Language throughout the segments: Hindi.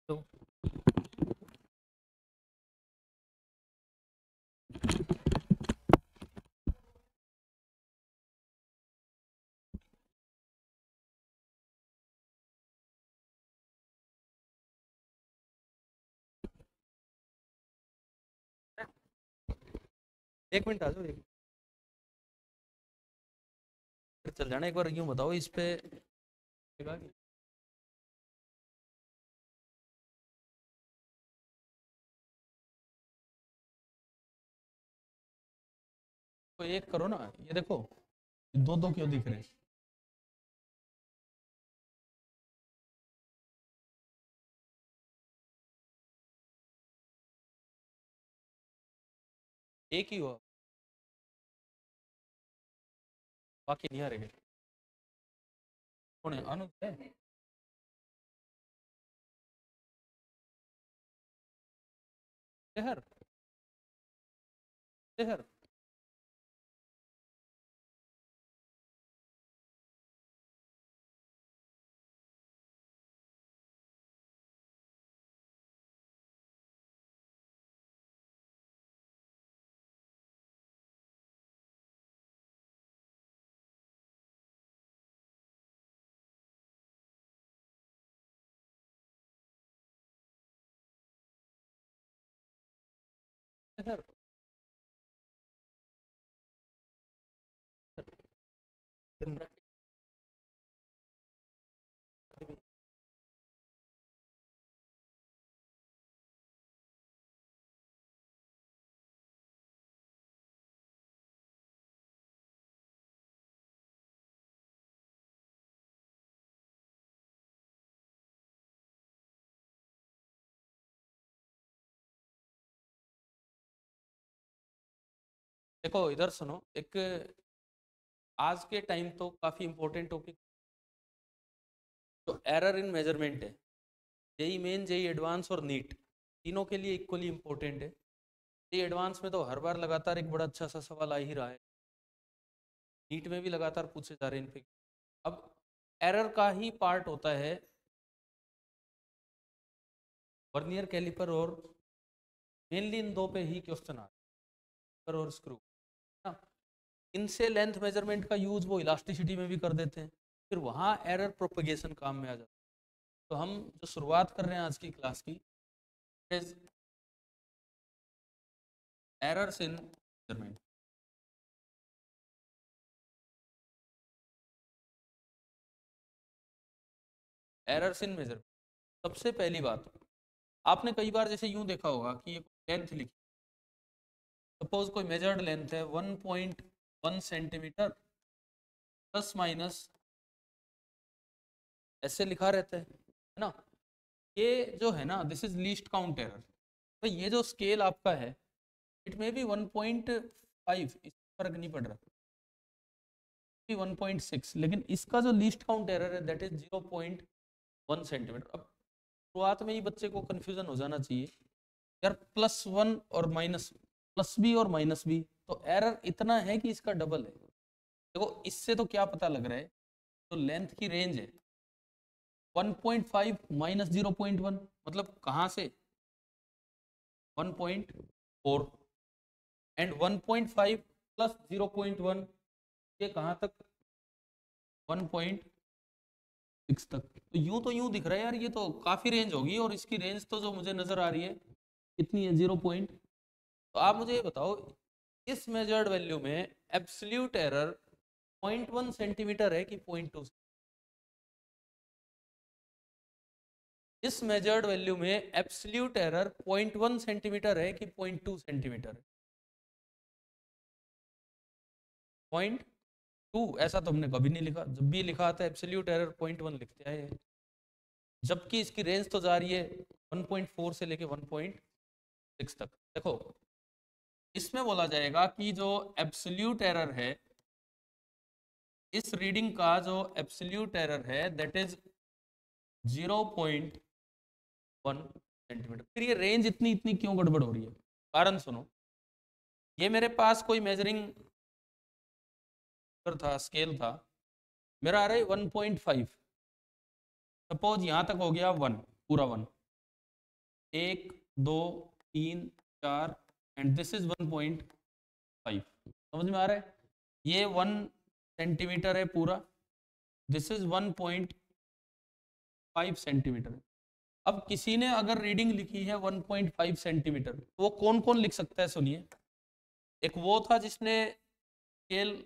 तो एक मिनट आ जाओ, एक मिनट चल जाना। एक बार यूं बताओ इस पे तो एक करो ना, ये देखो दो दो क्यों दिख रहे हैं? एक ही हुआ, बाकी नहीं आ रहे। कौन है? अनु है? शहर शहर शहर देखो इधर सुनो, एक आज के टाइम तो काफी इंपॉर्टेंट टॉपिक तो एरर इन मेजरमेंट है। जेई मेन, जेई एडवांस और नीट तीनों के लिए इक्वली इंपॉर्टेंट है। जेई एडवांस में तो हर बार लगातार एक बड़ा अच्छा सा सवाल आ ही रहा है, नीट में भी लगातार पूछे जा रहे हैं इनफेक्ट। अब एरर का ही पार्ट होता है वर्नियर कैलिपर, और मेनली इन दो पे ही क्वेश्चन आ रहे हैं, और स्क्रू ना। इनसे लेंथ मेजरमेंट का यूज वो इलास्टिसिटी में भी कर देते हैं, फिर वहाँ एरर प्रोपगेशन काम में आ जाता है। तो हम जो शुरुआत कर रहे हैं आज की क्लास की, errors in measurement. Errors in measurement, सबसे पहली बात, आपने कई बार जैसे यूं देखा होगा कि ये लेंथ लिखी, सपोज कोई मेजर्ड लेंथ है 1.1 सेंटीमीटर प्लस माइनस, ऐसे लिखा रहता है ना। ये जो है ना, this is least count error. तो ये जो स्केल आपका है, इट में भी 1.5, इस फर्क नहीं पड़ रहा, 1.6, लेकिन इसका जो लीस्ट काउंट एरर है दैट इज 0.1 सेंटीमीटर। अब शुरुआत में ही बच्चे को कंफ्यूजन हो जाना चाहिए यार, +1 और माइनस, प्लस बी और माइनस बी, तो एरर इतना है कि इसका डबल है। देखो इससे तो क्या पता लग रहा है, तो लेंथ की रेंज है 1.5 माइनस 0.1, मतलब कहाँ से 1.4, एंड 1.5 प्लस 0.1, ये कहाँ तक 1.6 तक। तो यूं दिख रहा है यार, ये तो काफी रेंज होगी, और इसकी रेंज तो जो मुझे नजर आ रही है कितनी है, 0 पॉइंट। तो आप मुझे ये बताओ, इस मेजर्ड वैल्यू में एब्सोल्यूट एरर 0.1 सेंटीमीटर है कि 0.2? इस मेजर्ड वैल्यू में एब्सोल्यूट एरर 0.1 सेंटीमीटर है कि 0.2 सेंटीमीटर है? 0.2। ऐसा तो हमने कभी नहीं लिखा, जब भी लिखा आता है एब्सोल्यूट एरर 0.1 लिखते हैं, जबकि इसकी रेंज तो जा रही है 1.4 से लेके 1.6 तक। देखो इसमें बोला जाएगा कि जो एब्सोल्यूट एरर है, इस रीडिंग का जो एब्सोल्यूट एरर है दैट इज 0.1 सेंटीमीटर। फिर ये रेंज इतनी इतनी क्यों गड़बड़ हो रही है? कारण सुनो, ये मेरे पास कोई मेजरिंग था, स्केल था, मेरा आ रहा है 1.5, सपोज यहां तक हो गया 1, पूरा 1, 1 2 3 4 एंड दिस इज 1.5। समझ में आ रहा है? ये 1 सेंटीमीटर है पूरा, दिस इज 1.5 सेंटीमीटर है। अब किसी ने अगर रीडिंग लिखी है 1.5 सेंटीमीटर, तो वो कौन कौन लिख सकता है? सुनिए, एक वो था जिसने स्केल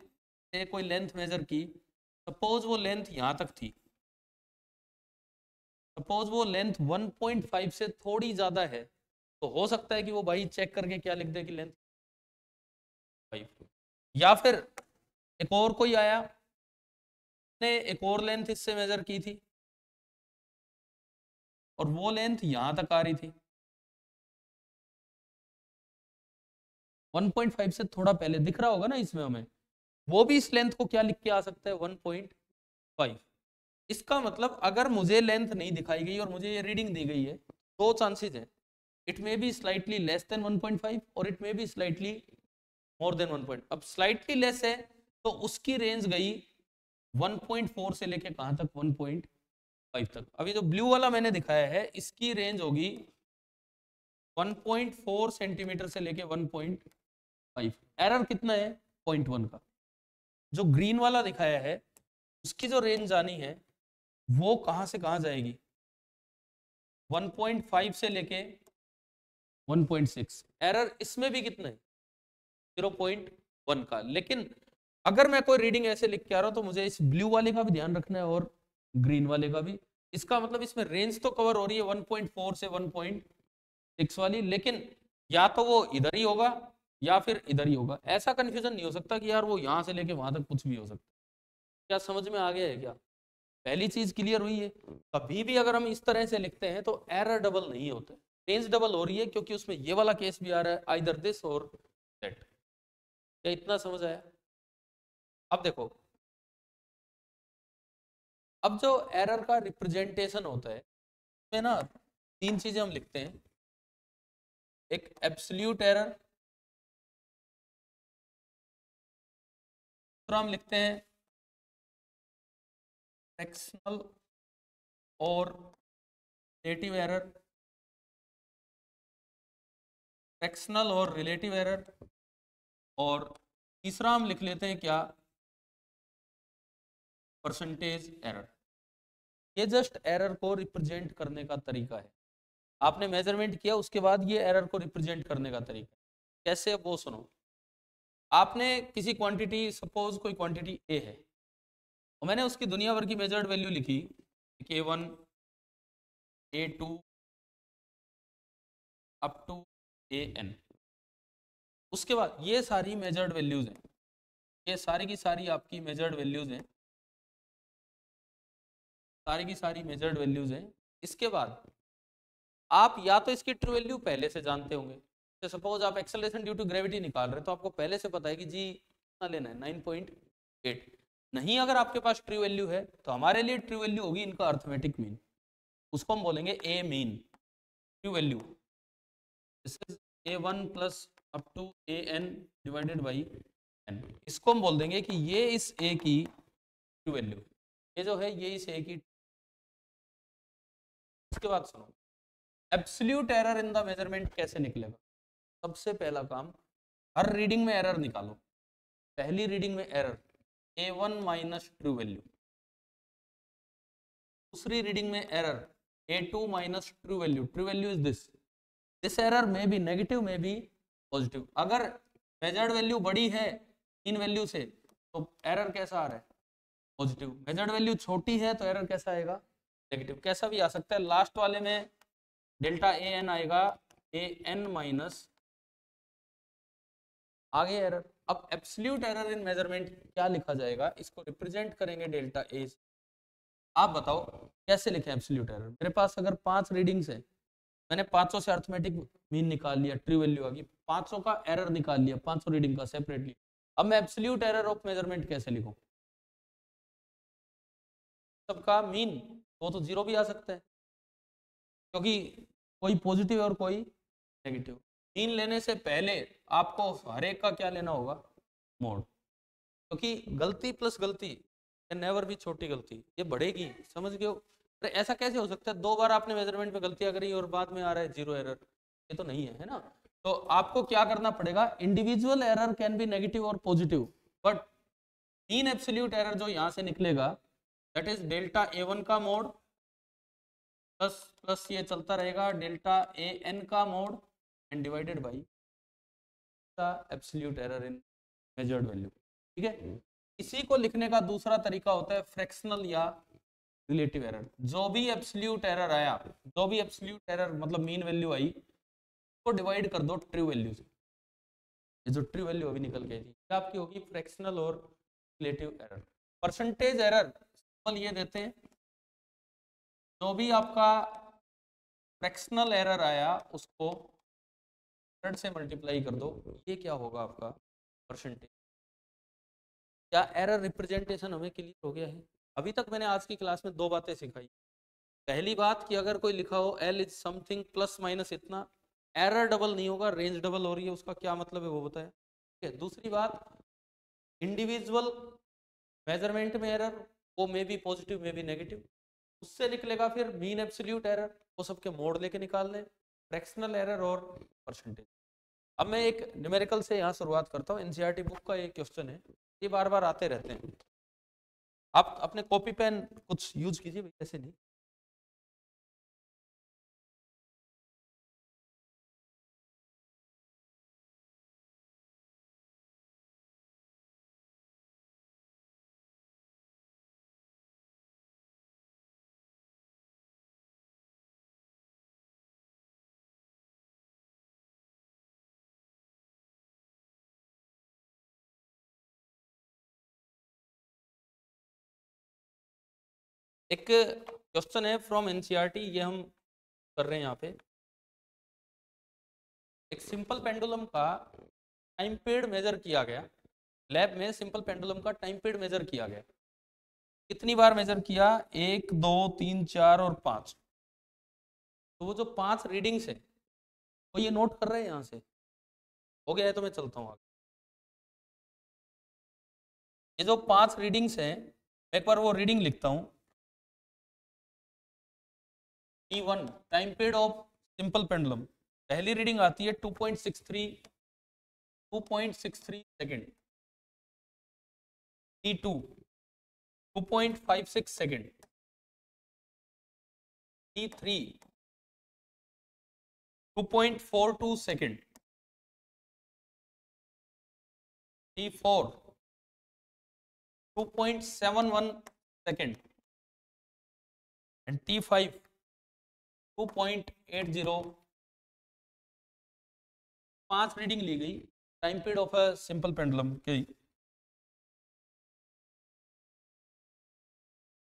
से कोई लेंथ मेजर की, सपोज वो लेंथ यहाँ तक थी, सपोज वो लेंथ 1.5 से थोड़ी ज्यादा है, तो हो सकता है कि वो भाई चेक करके क्या लिख दे कि लेंथ 5। या फिर एक और कोई आया ने एक और लेंथ इससे मेजर की थी और वो लेंथ यहां तक आ रही थी, 1.5 से थोड़ा पहले दिख रहा होगा ना इसमें हमें, वो भी इस लेंथ को क्या लिख के आ सकता है? 1.5। इसका मतलब अगर मुझे लेंथ नहीं दिखाई गई और मुझे ये रीडिंग दी गई है, दो चांसेस है, it may be slightly less than 1.5 और it may be slightly more than 1. अब स्लाइटली लेस है तो उसकी रेंज गई 1.4 से लेके कहां तक? 1.5 तक। अभी जो ब्लू वाला मैंने दिखाया है इसकी रेंज होगी 1.4 सेंटीमीटर से लेके 1.5। एरर कितना है? 0.1 का। जो ग्रीन वाला दिखाया है उसकी जो रेंज आनी है वो कहां से कहां जाएगी? 1.5 से लेके 1.6। एरर इसमें भी कितना है? 0.1 का। लेकिन अगर मैं कोई रीडिंग ऐसे लिख के आ रहा हूं तो मुझे इस ब्लू वाले का भी ध्यान रखना है और ग्रीन वाले का भी। इसका मतलब इसमें रेंज तो कवर हो रही है 1.4 से 1.6 वाली, लेकिन या तो वो इधर ही होगा या फिर इधर ही होगा। ऐसा कंफ्यूजन नहीं हो सकता कि यार वो यहां से लेके वहां तक कुछ भी हो सकता। क्या समझ में आ गया है क्या? पहली चीज क्लियर हुई है? कभी भी अगर हम इस तरह से लिखते हैं तो एरर डबल नहीं होता, रेंज डबल हो रही है, क्योंकि उसमें ये वाला केस भी आ रहा है, आइदर दिस और दैट। क्या इतना समझ आया? अब देखो, अब जो एरर का रिप्रेजेंटेशन होता है उसमें ना तीन चीजें हम लिखते हैं। एक एब्सोल्यूट एरर, दूसरा हम लिखते हैं फ्रैक्शनल और रिलेटिव एरर, फ्रैक्शनल और रिलेटिव एरर, और तीसरा हम लिख लेते हैं क्या? Percentage error. ये जस्ट एरर को रिप्रेजेंट करने का तरीका है। आपने मेजरमेंट किया उसके बाद ये एरर को रिप्रेजेंट करने का तरीका कैसे, वो सुनो। आपने किसी क्वांटिटी, सपोज कोई क्वांटिटी ए है और मैंने उसकी दुनिया भर की मेजर्ड वैल्यू लिखी, A1 A2 up to AN। उसके बाद ये सारी मेजर्ड वैल्यूज हैं, ये सारी की सारी आपकी मेजर्ड वैल्यूज हैं, सारी की सारी मेजर्ड वैल्यूज हैं। इसके बाद आप या तो इसकी ट्रू वैल्यू पहले से जानते होंगे, तो सपोज आप एक्सेलरेशन ड्यू टू ग्रेविटी निकाल रहे हैं तो आपको पहले से पता है कि जी कितना लेना है, 9.8। नहीं अगर आपके पास ट्रू वैल्यू है तो हमारे लिए ट्रू वैल्यू होगी इनका अर्थमेटिक मीन, उसको हम बोलेंगे A mean. True value this is A1 plus up to AN divided by N। इसको हम बोल देंगे कि ये इस ए की ट्रू वैल्यू, ये जो है ये इस ए की। इसके बाद सुनो, absolute error in the measurement कैसे निकलेगा? सबसे पहला काम, हर रीडिंग में एरर निकालो। पहली रीडिंग में error A1 minus true value, दूसरी रीडिंग में error A2 minus true value, true value is this error में बी नेगेटिव में बी पॉजिटिव। अगर मेजर्ड वैल्यू बड़ी है इन वैल्यू से तो एरर कैसा आ रहा है? पॉजिटिव। मेजर्ड वैल्यू छोटी है तो एरर कैसा आएगा? नेगेटिव। कैसा भी आ सकता है, लास्ट वाले में डेल्टा AN आएगा AN माइनस, आगे एरर। अब एब्सोल्यूट एरर इन मेजरमेंट क्या लिखा जाएगा? इसको रिप्रेजेंट करेंगे डेल्टा ए। आप बताओ कैसे लिखें एब्सोल्यूट एरर? मेरे पास अगर 5 रीडिंग्स है, मैंने 500 से अर्थमेटिक मीन निकाल लिया, ट्रू वैल्यू आ गई, 500 का एरर निकाल लिया 500 रीडिंग का सेपरेटली। अब मैं एब्सोल्यूट एरर ऑफ मेजरमेंट कैसे लिखूं? सबका मीन, वो तो 0 भी आ सकता है क्योंकि कोई पॉजिटिव है और कोई नेगेटिव। मीन लेने से पहले आपको हर एक का क्या लेना होगा? मोड। क्योंकि गलती प्लस गलती नेवर भी छोटी गलती, ये बढ़ेगी, समझ गए हो? अरे ऐसा कैसे हो सकता है, 2 बार आपने मेजरमेंट में गलतियां करी और बाद में आ रहा है 0 एरर, ये तो नहीं है ना। तो आपको क्या करना पड़ेगा, individual error can be negative और positive, but mean absolute error जो यहां से निकलेगा दैट इज डेल्टा A1 का मोड प्लस प्लस ये चलता रहेगा डेल्टा AN का mode and divided by absolute error in measured value. ठीक है, इसी को लिखने का दूसरा तरीका होता है फ्रैक्शनल या रिलेटिव एरर। जो भी एब्सोल्यूट एरर आया, जो भी एब्सोल्यूट एरर मतलब मीन वैल्यू आई, को डिवाइड कर दो ट्रू वैल्यू से, ये जो ट्रू वैल्यू अभी निकल के आई थी आपकी होगी फ्रैक्शनल और relative error. Percentage error simple ये देते हैं, जो भी आपका फ्रैक्शनल एरर आया उसको 100 से मल्टीप्लाई कर दो, ये क्या होगा आपका परसेंटेज। क्या एरर रिप्रेजेंटेशन हमें क्लियर हो गया है? अभी तक मैंने आज की क्लास में 2 बातें सिखाई। पहली बात कि अगर कोई लिखा हो L is something plus minus इतना, एरर डबल नहीं होगा, रेंज डबल हो रही है, उसका क्या मतलब है वो बताया। ठीक है, दूसरी बात, इंडिविजुअल मेजरमेंट में एरर वो may be positive may be negative, उससे निकलेगा फिर मीन एब्सोल्यूट एरर, वो सबके मोड लेके निकाल लें, फ्रैक्शनल एरर और परसेंटेज। अब मैं एक न्यूमेरिकल से यहाँ शुरुआत करता हूँ, एनसीईआरटी बुक का एक क्वेश्चन है, ये बार बार आते रहते हैं, आप अपने कॉपी पेन कुछ यूज कीजिए, ऐसे नहीं। एक क्वेश्चन है फ्रॉम एनसीईआरटी, ये हम कर रहे हैं यहाँ पे। एक सिंपल पेंडुलम का टाइम पीरियड मेजर किया गया लैब में, सिंपल पेंडुलम का टाइम पीरियड मेजर किया गया, कितनी बार मेजर किया, 1 2 3 4 और 5। तो वो जो 5 रीडिंग्स है वो ये नोट कर रहे हैं यहाँ से, हो गया है तो मैं चलता हूँ आगे। ये जो 5 रीडिंग्स हैं, एक बार वो रीडिंग लिखता हूँ। T1 time period of simple pendulum, पहली रीडिंग आती है 2.63 second. T2 2.56 second. T3 2.42 second. T4 2.71 second and T5 2.80। 5 reading ली गई time period of a simple pendulum की।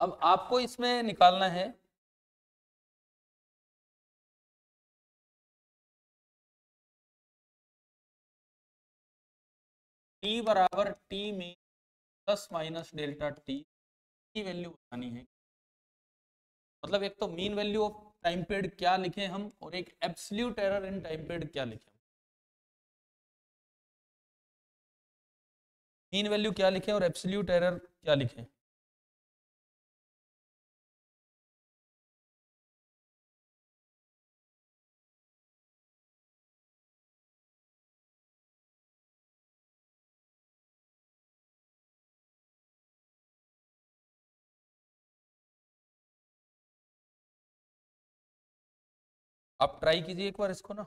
अब आपको इसमें निकालना है T बराबर T में प्लस माइनस डेल्टा T की वैल्यू बतानी है। मतलब एक तो mean value of time period क्या लिखें हम, और एक absolute error in time period क्या लिखें। मीन वैल्यू क्या लिखें और एब्सोल्यूट एरर क्या लिखें। आप ट्राई कीजिए एक बार इसको ना।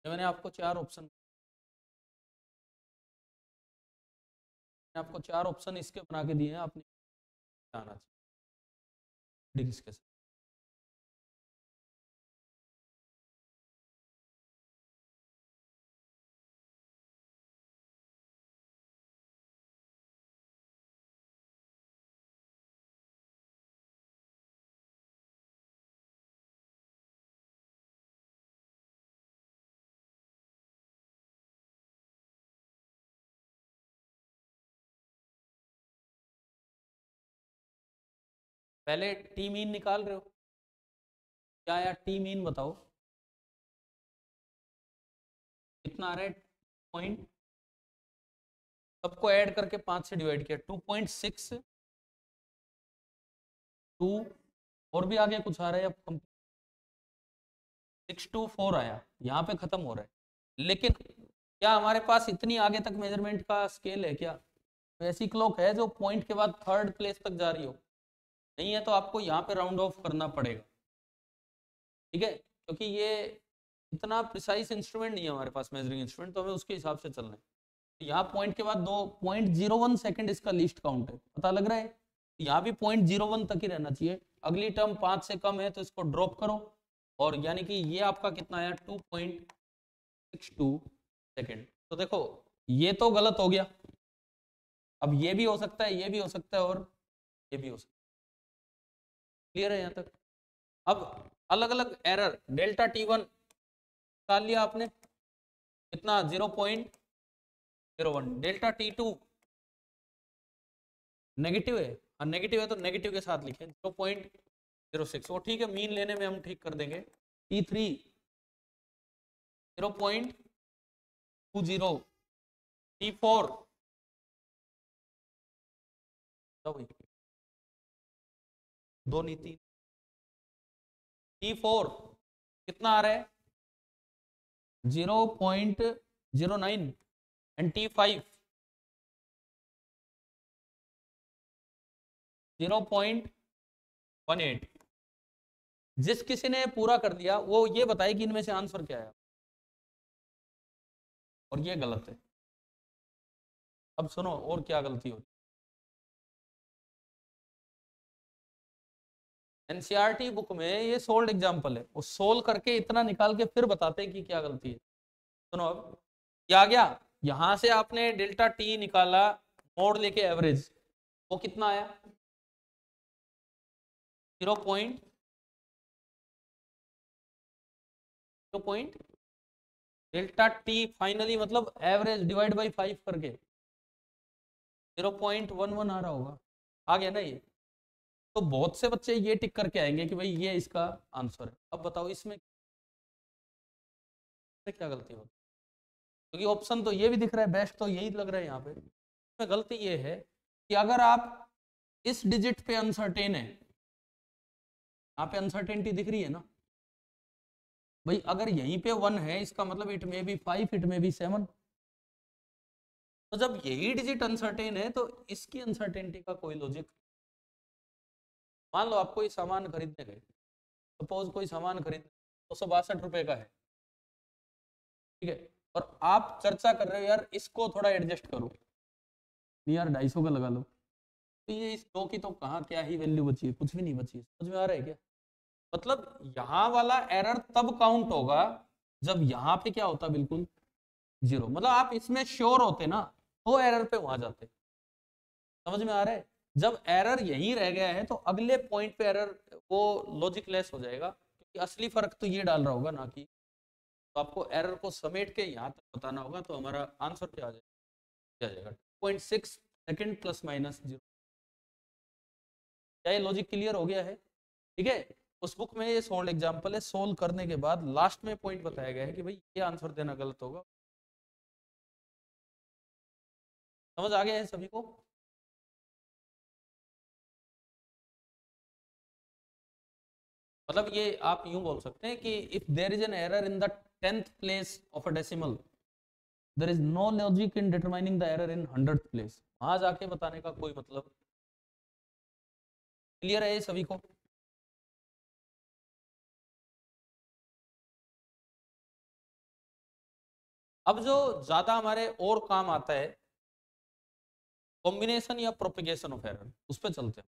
मैंने आपको 4 ऑप्शन, मैंने आपको 4 ऑप्शन इसके बना के दिए हैं, आपने आना चाहिए। पहले टी मीन निकाल रहे हो, क्या आया टी मीन बताओ कितना आ रहा है, पॉइंट, सबको ऐड करके 5 से डिवाइड किया 2.6 2, और भी आगे कुछ आ रहा है अब, 624 आया, यहाँ पे खत्म हो रहा है। लेकिन क्या हमारे पास इतनी आगे तक मेजरमेंट का स्केल है क्या? तो ऐसी क्लॉक है जो पॉइंट के बाद थर्ड प्लेस तक जा रही हो, नहीं है तो आपको यहाँ पे राउंड ऑफ करना पड़ेगा, ठीक है, क्योंकि ये इतना प्रिसाइज इंस्ट्रूमेंट नहीं है हमारे पास, मेजरिंग इंस्ट्रूमेंट, तो हमें उसके हिसाब से चलना है। तो यहाँ पॉइंट के बाद 2.01 सेकेंड इसका लीस्ट काउंट है, पता लग रहा है, यहाँ भी 0.01 तक ही रहना चाहिए, अगली टर्म 5 से कम है तो इसको ड्रॉप करो, और यानी कि ये आपका कितना आया 2.62 सेकेंड। तो देखो ये तो गलत हो गया, अब ये भी हो सकता है, ये भी हो सकता है, और ये भी हो सकता है, क्लियर है यहाँ तक? अब अलग अलग एरर, डेल्टा T1 निकाल लिया आपने, कितना 0.01, डेल्टा T2 नेगेटिव है, और नेगेटिव है तो नेगेटिव के साथ लिखे 0.06, वो ठीक है, मीन लेने में हम ठीक कर देंगे। T3 0.20, T4 दो नहीं तीन, T4 कितना आ रहा है 0.09, एंड T5 0.18। जिस किसी ने पूरा कर दिया वो ये बताए कि इनमें से आंसर क्या है, और ये गलत है। अब सुनो और क्या गलती होती, एनसीईआरटी बुक में ये सोल्ड एग्जाम्पल है, वो सोल्व करके इतना निकाल के फिर बताते हैं कि क्या गलती है। सुनो अब क्या आ गया, यहां से आपने डेल्टा टी निकाला, मोड लेके एवरेज, वो कितना आया 0.0, डेल्टा टी फाइनली मतलब एवरेज डिवाइड बाई 5 करके 0.11 आ रहा होगा, आ गया ना ये। तो बहुत से बच्चे ये टिक करके आएंगे कि भाई ये इसका आंसर है। अब बताओ इसमें क्या गलती होगी, क्योंकि ऑप्शन तो ये भी दिख रहा है, बेस्ट तो यही लग रहा है यहाँ पे। इसमें गलती ये है कि अगर आप इस डिजिट पे अनसर्टेन है, यहाँ पे अनसर्टेनिटी दिख रही है ना भाई, अगर यहीं पे 1 है इसका मतलब it may be 5, it may be 7, तो जब यही डिजिट अनसर्टेन है तो इसकी अनसर्टेनिटी का कोई लॉजिक। मान लो आप कोई सामान खरीदने गए, सपोज कोई सामान खरीद 262 रुपए का है, ठीक है, और आप चर्चा कर रहे हो यार इसको थोड़ा एडजस्ट करो, नहीं यार 250 का लगा लो, तो ये इस दो की तो कहाँ क्या ही वैल्यू बची है, कुछ भी नहीं बची है, समझ में आ रहा है क्या? मतलब यहाँ वाला एरर तब काउंट होगा जब यहाँ पे क्या होता बिल्कुल जीरो, मतलब आप इसमें श्योर होते ना तो एरर पे वहां जाते, समझ में आ रहा है? जब एरर यहीं रह गया है तो अगले पॉइंट पे एरर वो लॉजिक लेस हो जाएगा, क्योंकि असली फर्क तो ये डाल रहा होगा ना कि, तो आपको एरर को समेट के यहाँ तक बताना होगा, तो हमारा आंसर क्या आ जाएगा, क्या आ जाएगा 0.6 सेकेंड प्लस माइनस 0। क्या ये लॉजिक क्लियर हो गया है? ठीक है, उस बुक में ये सोल्व एग्जांपल है, सोल्व करने के बाद लास्ट में पॉइंट बताया गया है कि भाई ये आंसर देना गलत होगा। समझ आ गया है सभी को? मतलब ये आप यूं बोल सकते हैं कि if there is an error in the 10th place of a decimal, there is no logic in determining the error in 100th place, वहां जाके बताने का कोई मतलब। क्लियर है ये सभी को? अब जो ज्यादा हमारे और काम आता है, कॉम्बिनेशन या प्रोपिगेशन ऑफ एरर, उस पर चलते हैं।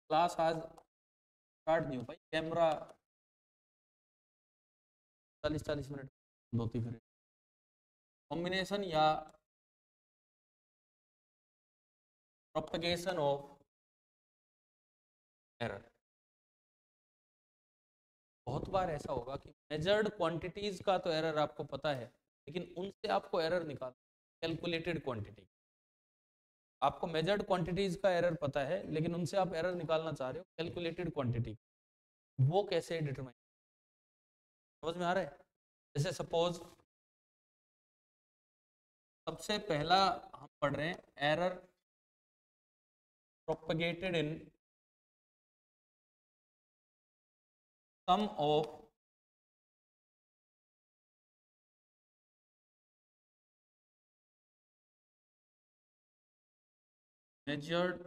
क्लास आज स्टार्ट नहीं हो पाई, कैमरा 40-40 मिनट होती फिर। कॉम्बिनेशन या प्रोपिगेशन ऑफ एरर, बहुत बार ऐसा होगा कि मेजर्ड क्वांटिटीज का तो एरर आपको पता है, लेकिन उनसे आपको एरर निकाल, कैलकुलेटेड क्वांटिटी, आपको मेजर्ड क्वांटिटीज का एरर पता है लेकिन उनसे आप एरर निकालना चाह रहे हो कैलकुलेटेड क्वांटिटी, वो कैसे डिटरमाइन, समझ में आ रहा है? जैसे सपोज सबसे पहला हम पढ़ रहे हैं error propagated in sum of measured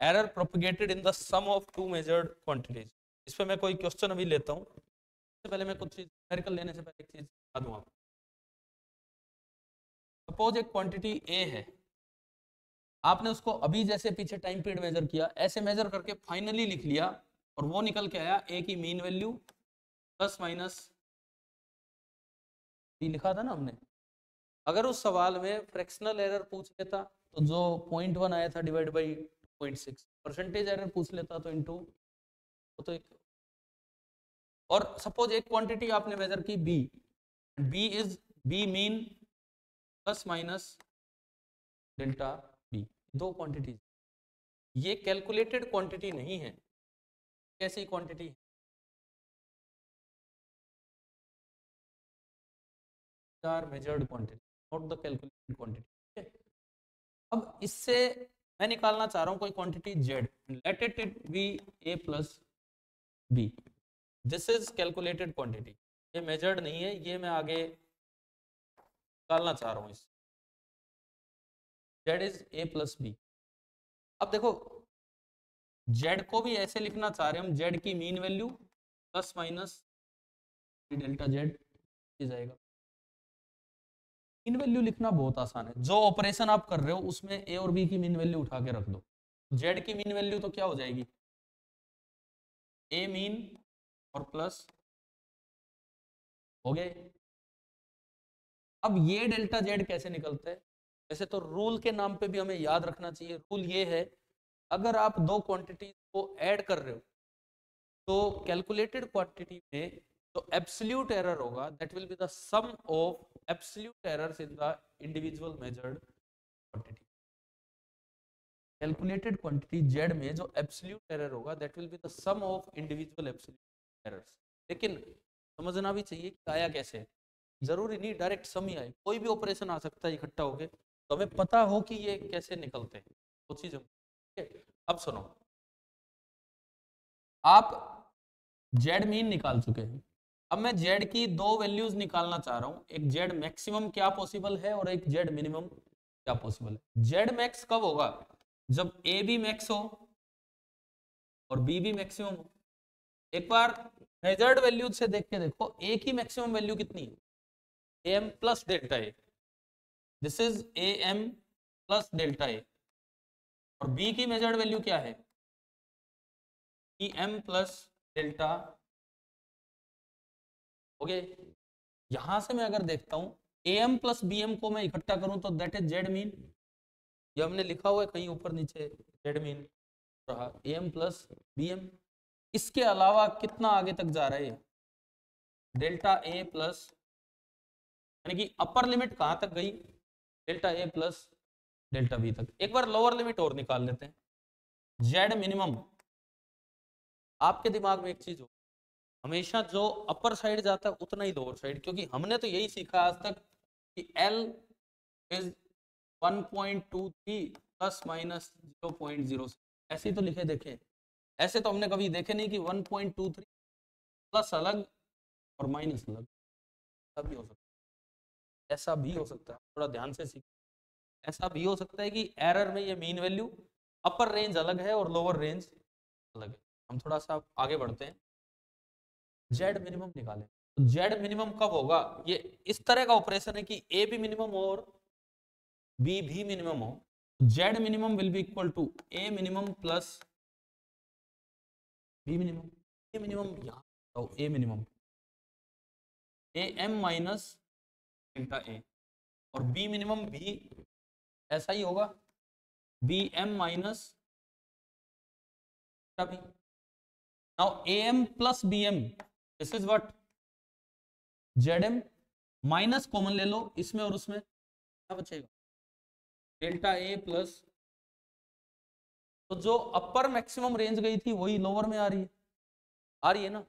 error propagated in the sum of two measured quantities. इस पे मैं कोई क्वेश्चन अभी लेता हूँ, इससे पहले मैं कुछ चीज न्यूमेरिकल लेने से पहले एक चीज बता दूं आपको। सपोज एक क्वांटिटी ए है, आपने उसको अभी जैसे पीछे टाइम पीरियड मेजर किया ऐसे मेजर करके फाइनली लिख लिया, और वो निकल के आया ए की mean value plus minus B लिखा था ना हमने। अगर उस सवाल में फ्रैक्शनल एरर पूछ लेता तो जो 0.1 आया था डिवाइड बाई 0.6, परसेंटेज एरर पूछ लेता तो इनटू, तो एक, और सपोज एक क्वांटिटी आपने मेजर की B, B mean plus minus delta B, दो क्वांटिटीज, ये कैलकुलेटेड क्वांटिटी नहीं है। कैसी quantity? Are measured quantity, not the calculated quantity. अब इससे मैं निकालना चाह रहा हूं कोई quantity Z, let it be A plus B, this is calculated quantity, ये मेजर्ड नहीं है, ये मैं आगे निकालना चाह रहा हूं इस Z is A plus B. अब देखो जेड को भी ऐसे लिखना चाह रहे हैं हम, जेड की mean value plus minus delta Z जाएगा। मीन वैल्यू लिखना बहुत आसान है, जो ऑपरेशन आप कर रहे हो उसमें ए और बी की मीन वैल्यू उठा के रख दो, जेड की मीन वैल्यू तो क्या हो जाएगी, ए मीन और प्लस हो गए। अब ये डेल्टा जेड कैसे निकलता है? वैसे तो रूल के नाम पे भी हमें याद रखना चाहिए, रूल ये है अगर आप दो क्वांटिटी को ऐड कर रहे हो तो कैलकुलेटेड क्वांटिटी में जो एब्सोल्यूट एरर होगा that will be the sum of absolute errors in the individual measured quantity. Calculated quantity Z में जो एब्सोल्यूट एरर होगा that will be the sum of individual absolute errors. लेकिन समझना भी चाहिए कि आया कैसे, जरूरी नहीं डायरेक्ट सम ही आए, कोई भी ऑपरेशन आ सकता है इकट्ठा होके, तो हमें पता हो कि ये कैसे निकलते हैं वो चीज हम, ठीक है? अब सुनो, आप जेड मीन निकाल चुके हैं, अब मैं जेड की दो वैल्यूज निकालना चाह रहा हूं, एक जेड मैक्सिमम क्या पॉसिबल है और एक जेड मिनिमम क्या पॉसिबल है। जेड मैक्स कब होगा? जब ए भी मैक्स हो और बी भी मैक्सिमम हो। एक बार मेजर्ड वैल्यू से देख के देखो, ए की मैक्सिमम वैल्यू कितनी है, A M plus delta A, this is A M plus delta A, और बी की मेजर्ड वैल्यू क्या है, E M plus delta. Okay, यहां से मैं अगर देखता हूं A M plus B M को मैं इकट्ठा करूं तो दैट इज जेड मीन, ये हमने लिखा हुआ है कहीं ऊपर नीचे, जेड मीन रहा A M plus B M. इसके अलावा कितना आगे तक जा रहा है, डेल्टा ए प्लस, यानी कि अपर लिमिट कहां तक गई, delta A plus delta B तक। एक बार लोअर लिमिट और निकाल लेते हैं, जेड मिनिमम। आपके दिमाग में एक चीज हो, हमेशा जो अपर साइड जाता है उतना ही लोअर साइड, क्योंकि हमने तो यही सीखा आज तक कि एल इज 1.23 प्लस माइनस 0.06, ऐसे ही तो लिखे देखे, ऐसे तो हमने कभी देखे नहीं कि 1.23 प्लस अलग और माइनस अलग, ऐसा भी हो सकता है, ऐसा भी हो सकता है, थोड़ा ध्यान से सीख। ऐसा भी हो सकता है कि एरर में ये मीन वैल्यू अपर रेंज अलग है और लोअर रेंज अलग है। हम थोड़ा सा आगे बढ़ते हैं, जेड मिनिमम निकालें। तो जेड मिनिमम कब होगा, ये इस तरह का ऑपरेशन है कि ए भी मिनिमम हो और बी भी मिनिमम हो। Z minimum will be equal to A minimum plus B minimum. A minimum यहाँ तो A minimum A M minus delta A, और बी मिनिमम भी ऐसा ही होगा, B M minus B. Now AM plus BM, this is what? ZM minus common ले लो इसमें और उसमें, क्या बचेगा? डेल्टा A प्लस, तो जो अपर मैक्सिमम रेंज गई थी वही लोअर में आ रही है ना।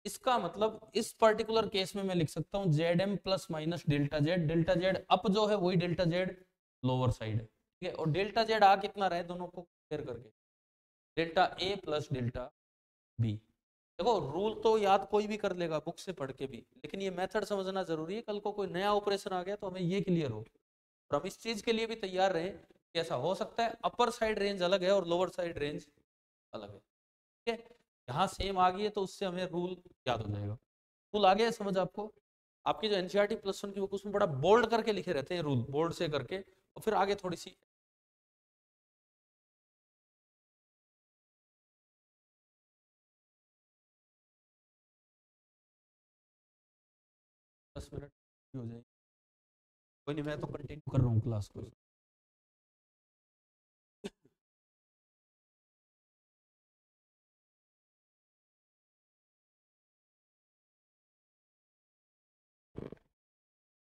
इसका मतलब इस पर्टिकुलर केस में मैं लिख सकता हूँ ZM plus minus delta Z up जो है वही डेल्टा जेड लोअर साइड है, ठीक है। और डेल्टा जेड आ कितना रहे दोनों को कंपेयर करके, delta A plus delta B। देखो रूल तो याद कोई भी कर लेगा बुक से पढ़ के भी, लेकिन ये मेथड समझना जरूरी है, कल को कोई नया ऑपरेशन आ गया तो हमें ये क्लियर हो, और हम इस चीज के लिए भी तैयार रहे कि ऐसा हो सकता है अपर साइड रेंज अलग है और लोअर साइड रेंज अलग है, ठीक है। यहाँ सेम आ गई है तो उससे हमें रूल याद हो जाएगा। रूल आ गया है समझ आपको? आपकी जो एनसीईआरटी प्लस 1 की बुक उसमें बड़ा बोल्ड करके लिखे रहते हैं रूल, बोल्ड से करके, और फिर आगे थोड़ी सी 10 मिनट हो जाएगी, कोई नहीं, मैं तो कंटिन्यू कर रहा हूँ क्लास को।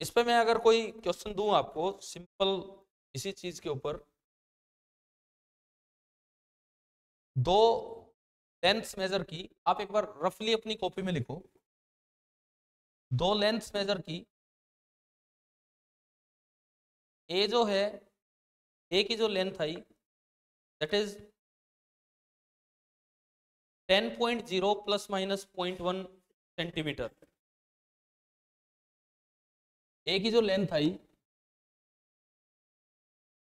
इस पे मैं अगर कोई क्वेश्चन दूं आपको सिंपल इसी चीज के ऊपर, दो लेंथ्स मेजर की, आप एक बार रफली अपनी कॉपी में लिखो, दो लेंथ्स मेजर की, ए जो है, ए की जो लेंथ आई that is 10.0 plus minus 0.1 centimetre, A की जो लेंथ आई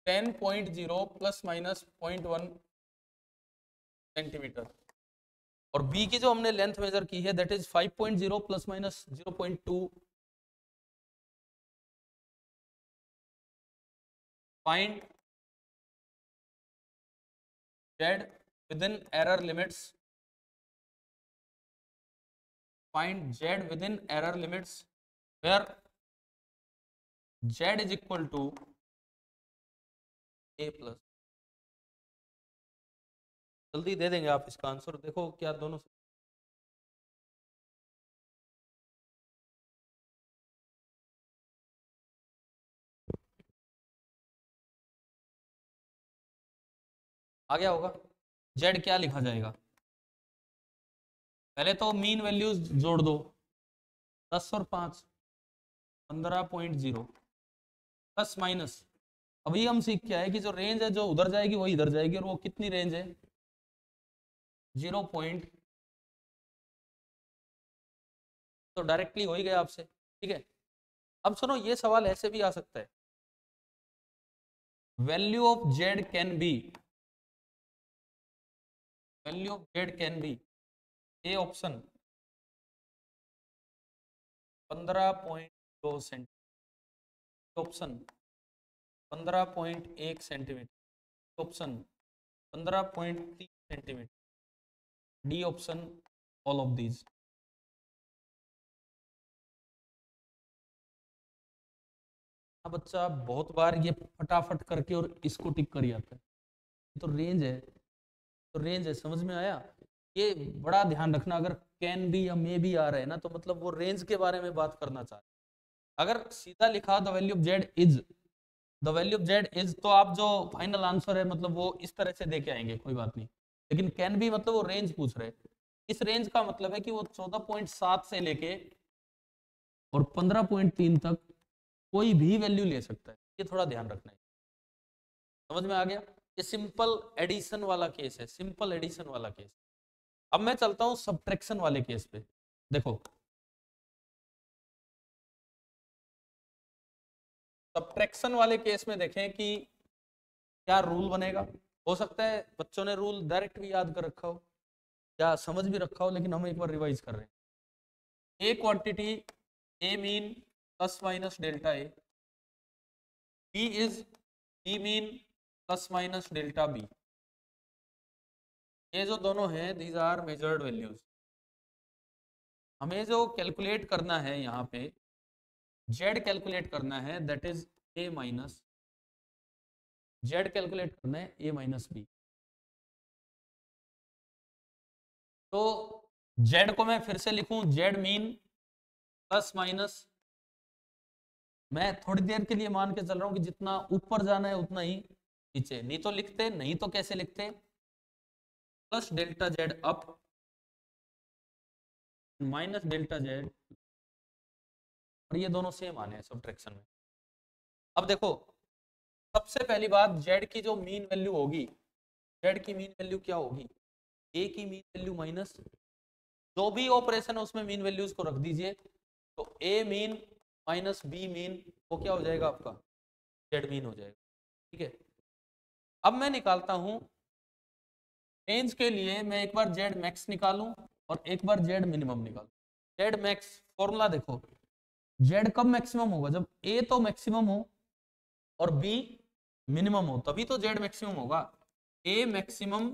10.0 प्लस माइनस 0.1 सेंटीमीटर, और बी की जो हमने लेंथ मेजर की है that is 5.0 plus minus 0.2, find Z within error limits, find Z within error limits where Z is equal to A plus. जल्दी दे देंगे आप इसका आंसर, देखो क्या दोनों आ गया होगा। जेड क्या लिखा जाएगा? पहले तो मीन वैल्यूज जोड़ दो, 10 और 5 15.0 प्लस माइनस, अभी हम सीख के आए कि जो रेंज है जो उधर जाएगी वही इधर जाएगी, और वो कितनी रेंज है 0 पॉइंट, तो डायरेक्टली हो ही गया आपसे, ठीक है। अब सुनो ये सवाल ऐसे भी आ सकता है, value of Z can be, value of Z can be, A option 15.2 centimetre, option 15.1 centimetre, option 15.3 centimetre, D option all of these. बच्चा बहुत बार ये फटाफट करके और इसको टिक कर जाता है, तो रेंज है, तो रेंज है, समझ में आया? ये बड़ा ध्यान रखना, अगर कैन बी या मे बी आ रहे हैं ना तो मतलब वो रेंज के बारे में बात करना चाह रहे। अगर सीधा लिखा the value of Z is, the value of Z is, तो आप जो फाइनल आंसर है मतलब वो इस तरह से दे के आएंगे, कोई बात नहीं। लेकिन कैन बी मतलब वो रेंज पूछ रहे, इस रेंज का मतलब है कि वो 14.7 से लेके और 15.3 तक कोई भी वैल्यू ले सकता है, ये थोड़ा ध्यान रखना है। समझ में आ गया? ये सिंपल एडिशन वाला केस है, सिंपल एडिशन वाला केस। अब मैं चलता हूं सब्ट्रैक्शन वाले केस पे। देखो सब्ट्रैक्शन वाले केस में देखें कि क्या रूल बनेगा। हो सकता है बच्चों ने रूल डायरेक्ट भी याद कर रखा हो या समझ भी रखा हो, लेकिन हम एक बार रिवाइज कर रहे हैं। A quantity A mean plus minus delta A, B is B mean plus minus delta B, ये जो दोनों हैं दीज आर मेजर्ड वैल्यूज। हमें जो कैलकुलेट करना है यहाँ पे जेड कैलकुलेट करना है that is a minus, Z calculate करना है ए माइनस बी। तो जेड को मैं फिर से लिखूं, जेड मीन प्लस माइनस, मैं थोड़ी देर के लिए मान के चल रहा हूं कि जितना ऊपर जाना है उतना ही नीचे, नहीं तो लिखते, नहीं तो कैसे लिखते, plus delta Z up minus delta Z, और ये दोनों सेम आने हैं सब्ट्रैक्शन में। अब देखो, सबसे पहली बात, जेड की जो मीन वैल्यू होगी, जेड की मीन वैल्यू क्या होगी, ए की मीन वैल्यू माइनस जो भी ऑपरेशन है उसमें मीन वैल्यूज को रख दीजिए, तो ए मीन माइनस बी मीन, वो क्या हो जाएगा आपका, जेड मीन हो जाएगा। ठीक है, अब मैं निकालता हूं रेंज के लिए, मैं एक बार जेड मैक्स निकालूं और एक बार जेड मिनिमम निकालूं। जेड मैक्स फॉर्मूला देखो, जेड कब मैक्सिमम होगा, जब ए तो मैक्सिमम हो और बी मिनिमम हो, तभी तो जेड मैक्सिमम होगा। ए मैक्सिमम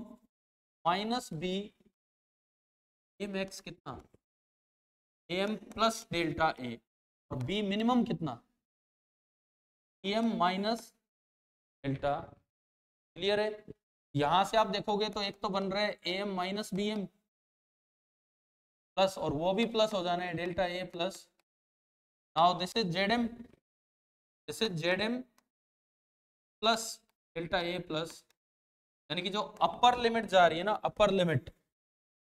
माइनस बी, ए मैक्स कितना, एम प्लस डेल्टा ए, और बी मिनिमम कितना, एम माइनस डेल्टा। क्लियर है, यहां से आप देखोगे तो एक तो बन रहा है M minus B M plus, और वो भी प्लस हो जाना है delta A plus, now this is Z M, this is Z M plus delta A plus, यानी कि जो अपर लिमिट जा रही है ना, अपर लिमिट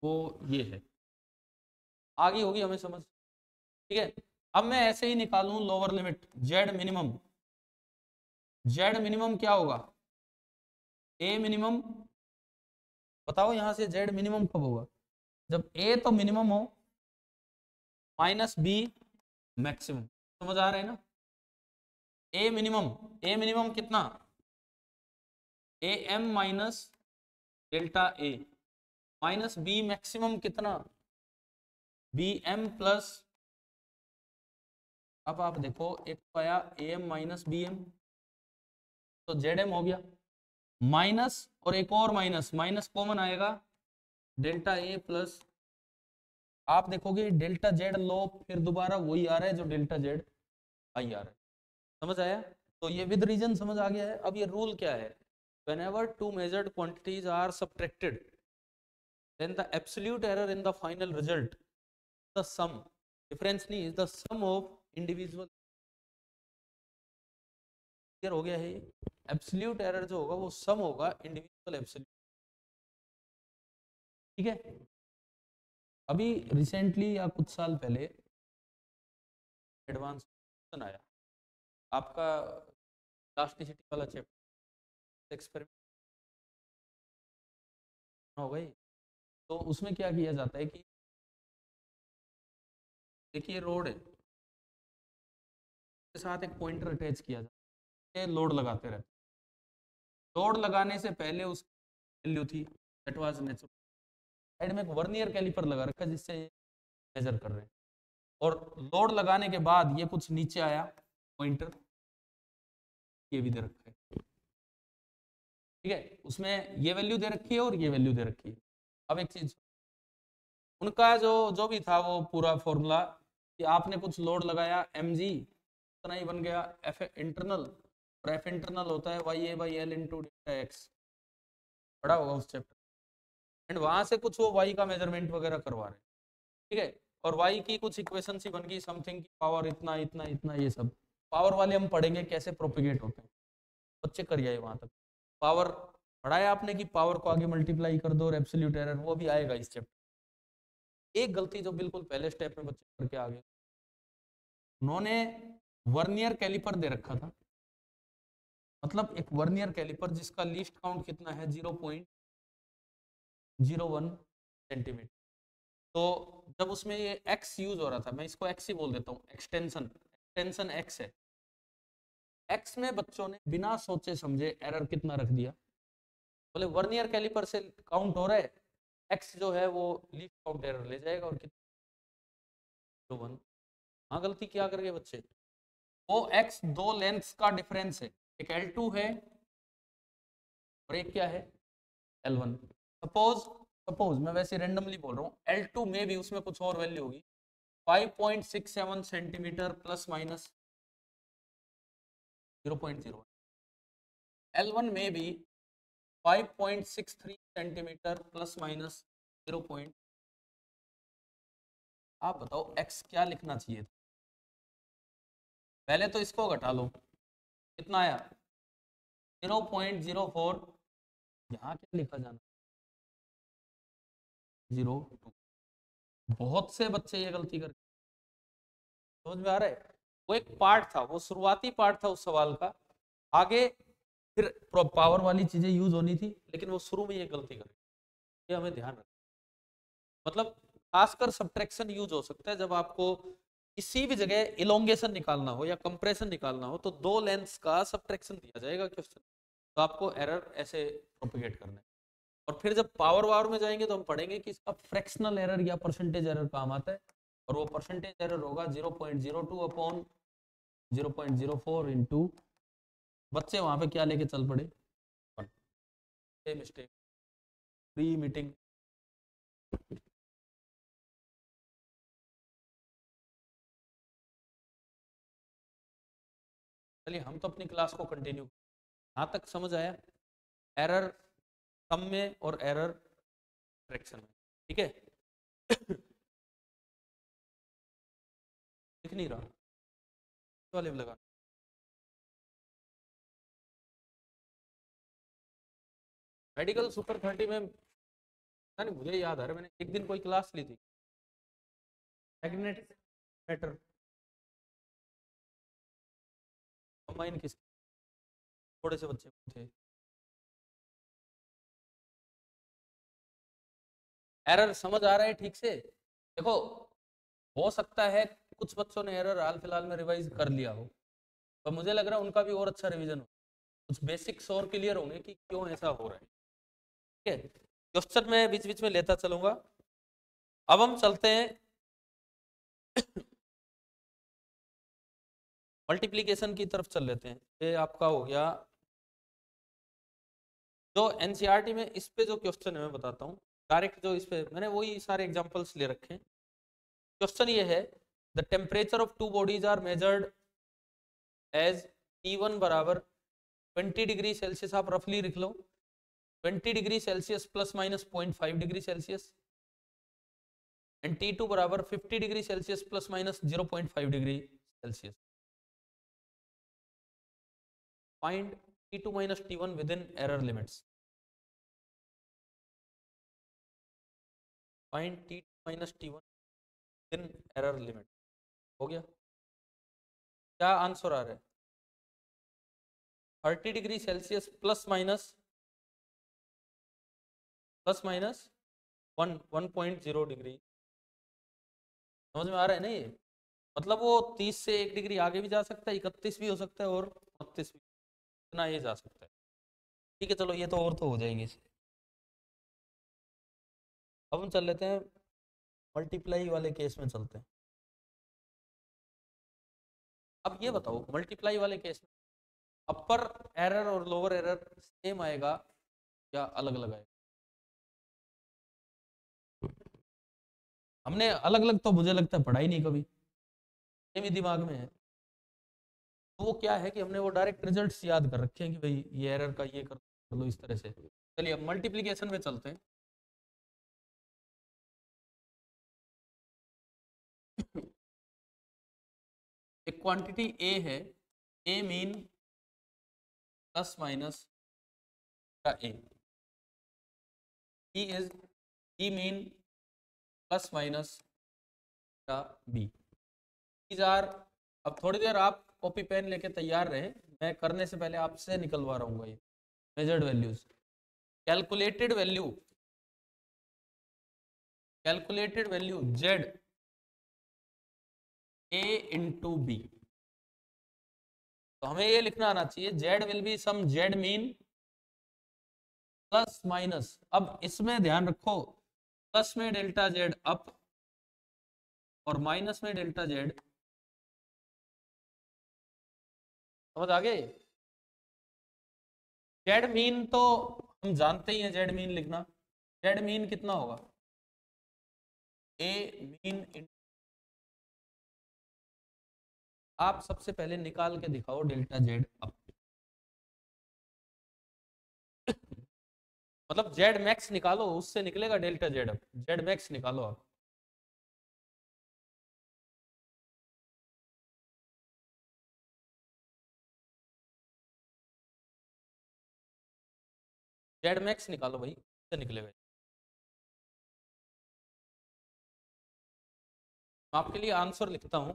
वो ये है, आगे होगी हमें समझ। ठीक है, अब मैं ऐसे ही निकालूं lower limit, Z minimum, Z minimum क्या होगा, ए मिनिमम, बताओ यहां से जेड मिनिमम कब होगा, जब ए तो मिनिमम हो माइनस बी मैक्सिमम, समझ आ रहा है ना। ए मिनिमम, ए मिनिमम कितना, A M minus delta A, minus B maximum कितना, बी एम प्लस, अब आप देखो एक तो आया A M minus B M, तो जेड एम हो गया, माइनस और एक और माइनस, माइनस कॉमन आएगा, डेल्टा ए प्लस, आप देखोगे डेल्टा जेड लो, फिर दोबारा वही आ रहा है जो डेल्टा जेड आई आ रहा है, समझ आया। तो ये विद रीजन समझ आ गया है। अब ये रूल क्या है, whenever two measured quantities are subtracted, then the absolute error in the final result, the sum, difference नहीं, is the sum of individual, clear हो गया है ये, एब्सोल्यूट एरर जो होगा वो सम होगा इंडिविजुअल एब्सोल्यूट। ठीक है, अभी रिसेंटली या कुछ साल पहले एडवांस आया आपका प्लास्टिसिटी वाला चैप्टर, एक्सपेरिमेंट हो गई, तो उसमें क्या किया जाता है कि देखिए रोड है के साथ एक पॉइंटर अटैच किया जाता है, लोड लगाते रहते, लोड लगाने से पहले उसकी वैल्यू थी, दैट वाज नेचुरल, साइड में एक वर्नियर कैलिपर लगा रखा है जिससे मेजर कर रहे हैं, और लोड लगाने के बाद ये कुछ नीचे आया पॉइंटर, ये भी दे रखा है। ठीक है, उसमें ये वैल्यू दे रखी है और ये वैल्यू दे रखी है। अब एक चीज, उनका जो जो भी था वो पूरा फॉर्मूला, कि आपने कुछ लोड लगाया एम जी, इतना ही बन गया एफ इंटरनल, और एफ इंटरनल होता है Y A by L into delta X, पढ़ा होगा उस चैप्टर, एंड वहां से कुछ वो वाई का मेजरमेंट वगैरह करवा रहे हैं। ठीक है, और वाई की कुछ इक्वेशन सी बन गई, समथिंग की पावर इतना इतना इतना, ये सब पावर वाले हम पढ़ेंगे कैसे प्रोपिगेट होते हैं, बच्चे करिए वहां तक, पावर पढ़ाया आपने कि पावर को आगे मल्टीप्लाई कर दो और एब्सोल्यूट एरर, वो भी आएगा इस चैप्टर। एक गलती जो बिल्कुल पहले स्टेप में बच्चे करके आ गए, उन्होंने वर्नियर कैलिपर दे रखा था, मतलब एक वर्नियर कैलिपर जिसका लीस्ट काउंट कितना है 0.01 सेंटीमीटर, तो जब उसमें ये एक्स यूज हो रहा था, मैं इसको एक्स ही बोल देता हूँ, एक्सटेंशन, एक्सटेंशन एक्स है, एक्स में बच्चों ने बिना सोचे समझे एरर कितना रख दिया, बोले वर्नियर कैलिपर से काउंट हो रहा है, एक्स जो है वो लीस्ट काउंट एरर ले जाएगा, और कितना 1, हाँ गलती क्या कर गए बच्चे, वो एक्स दो लेंथ्स का डिफरेंस है, एक L2 है और एक क्या है L1, सपोज, सपोज मैं वैसे रेंडमली बोल रहा हूँ, L2 में भी उसमें कुछ और वैल्यू होगी 5.67 सेंटीमीटर प्लस माइनस 0.01, L1 में भी 5.63 सेंटीमीटर प्लस माइनस 0.01, आप बताओ x क्या लिखना चाहिए था? पहले तो इसको घटा लो, कितना आया 0.04, यहाँ क्या लिखा जाना 0.2। बहुत से बच्चे ये गलती करते, समझ में आ रहा है? वो एक पार्ट था, वो शुरुआती पार्ट था उस सवाल का, आगे फिर पावर वाली चीजें यूज होनी थी, लेकिन वो शुरू में ये गलती कर, ये हमें ध्यान रखना। मतलब खासकर सब्ट्रैक्शन यूज हो सकता है जब आपको किसी भी जगह इलोंगेशन निकालना हो या कंप्रेशन निकालना हो, तो दो लेंथ्स का सब्ट्रैक्शन दिया जाएगा क्वेश्चन, तो आपको एरर ऐसे प्रोपिगेट करना है। और फिर जब पावर वावर में जाएंगे तो हम पढ़ेंगे कि इसका फ्रैक्शनल एरर या परसेंटेज एरर काम आता है, और वो परसेंटेज एरर होगा 0.02 अपॉन 0.04 इंटू, बच्चे वहां पे क्या लेके चल पड़े, मिस्टेक, प्री मीटिंग। चलिए हम तो अपनी क्लास को कंटिन्यू, यहाँ तक समझ आया? एरर सम में और एरर फ्रैक्शन में, ठीक है? दिख नहीं रहा वाले लगा, मेडिकल सुपर 30 में नहीं, मुझे याद आ रहा है मैंने एक दिन कोई क्लास ली थी मैग्नेटिक मैटर, कंबाइन किस, थोड़े से बच्चे थे। एरर समझ आ रहा है ठीक से? देखो, हो सकता है कुछ बच्चों ने एरर हाल फिलहाल में रिवाइज कर लिया हो, तो मुझे लग रहा है उनका भी और अच्छा रिवीजन हो, कुछ बेसिक्स और क्लियर होंगे कि क्यों ऐसा हो रहा है। ठीक है, क्वेश्चन में बीच बीच में लेता चलूंगा। अब हम चलते हैं मल्टीप्लीकेशन की तरफ चल लेते हैं। ये आपका हो गया जो एनसीईआरटी में, इस पे जो क्वेश्चन है मैं बताता हूँ डायरेक्ट, जो इस पे मैंने वही सारे एग्जांपल्स ले रखे हैं। क्वेश्चन ये है, the temperature of two bodies are measured as T1 बराबर 20 डिग्री सेल्सियस, आप रफली लिख लो 20 degree Celsius plus minus 0.5 degree Celsius, and T2 बराबर 50 degree Celsius plus minus 0.5 degree Celsius. Find T2 minus T1 with in error limits. Find T2 minus T1 with in error limit. हो गया? क्या आंसर आ रहा है? 30 degree Celsius plus minus 1.0 degree. समझ में आ रहा है ना ये? मतलब वो 30 से 1 डिग्री आगे भी जा सकता है, 31 भी हो सकता है और 29 भी, इतना ये जा सकता है। ठीक है, चलो ये तो और तो हो जाएंगे इससे। अब हम चल लेते हैं मल्टीप्लाई वाले केस में चलते हैं। अब ये बताओ मल्टीप्लाई वाले केस में अपर एरर और लोअर एरर सेम आएगा या अलग अलग आएगा? हमने अलग अलग तो मुझे लगता है पढ़ा ही नहीं कभी, सेम ही दिमाग में है। तो वो क्या है कि हमने वो डायरेक्ट रिजल्ट्स याद कर रखे हैं कि भाई ये एरर का ये कर लो इस तरह से। चलिए अब मल्टीप्लीकेशन में चलते हैं। एक क्वांटिटी ए है, ए मीन प्लस माइनस का A, B is B mean plus minus का बी। these are, अब थोड़ी देर आप कॉपी पेन लेके तैयार रहे, मैं करने से पहले आपसे निकलवा रहा हूँ ये measured values. Calculated value, calculated value Z A into B, तो हमें ये लिखना आना चाहिए Z will be sum Z mean plus minus. अब इसमें ध्यान रखो, प्लस में डेल्टा जेड अप और माइनस में डेल्टा जेड, समझ आ गए? जेड मीन तो हम जानते ही हैं, जेड मीन लिखना, जेड मीन कितना होगा ए मीन, आप सबसे पहले निकाल के दिखाओ डेल्टा जेड अप, मतलब जेड मैक्स निकालो, उससे निकलेगा delta Z up, Z max निकालो आप। जेड मैक्स निकालो भाई, किससे निकलेगा? मैं आपके लिए आंसर लिखता हूं।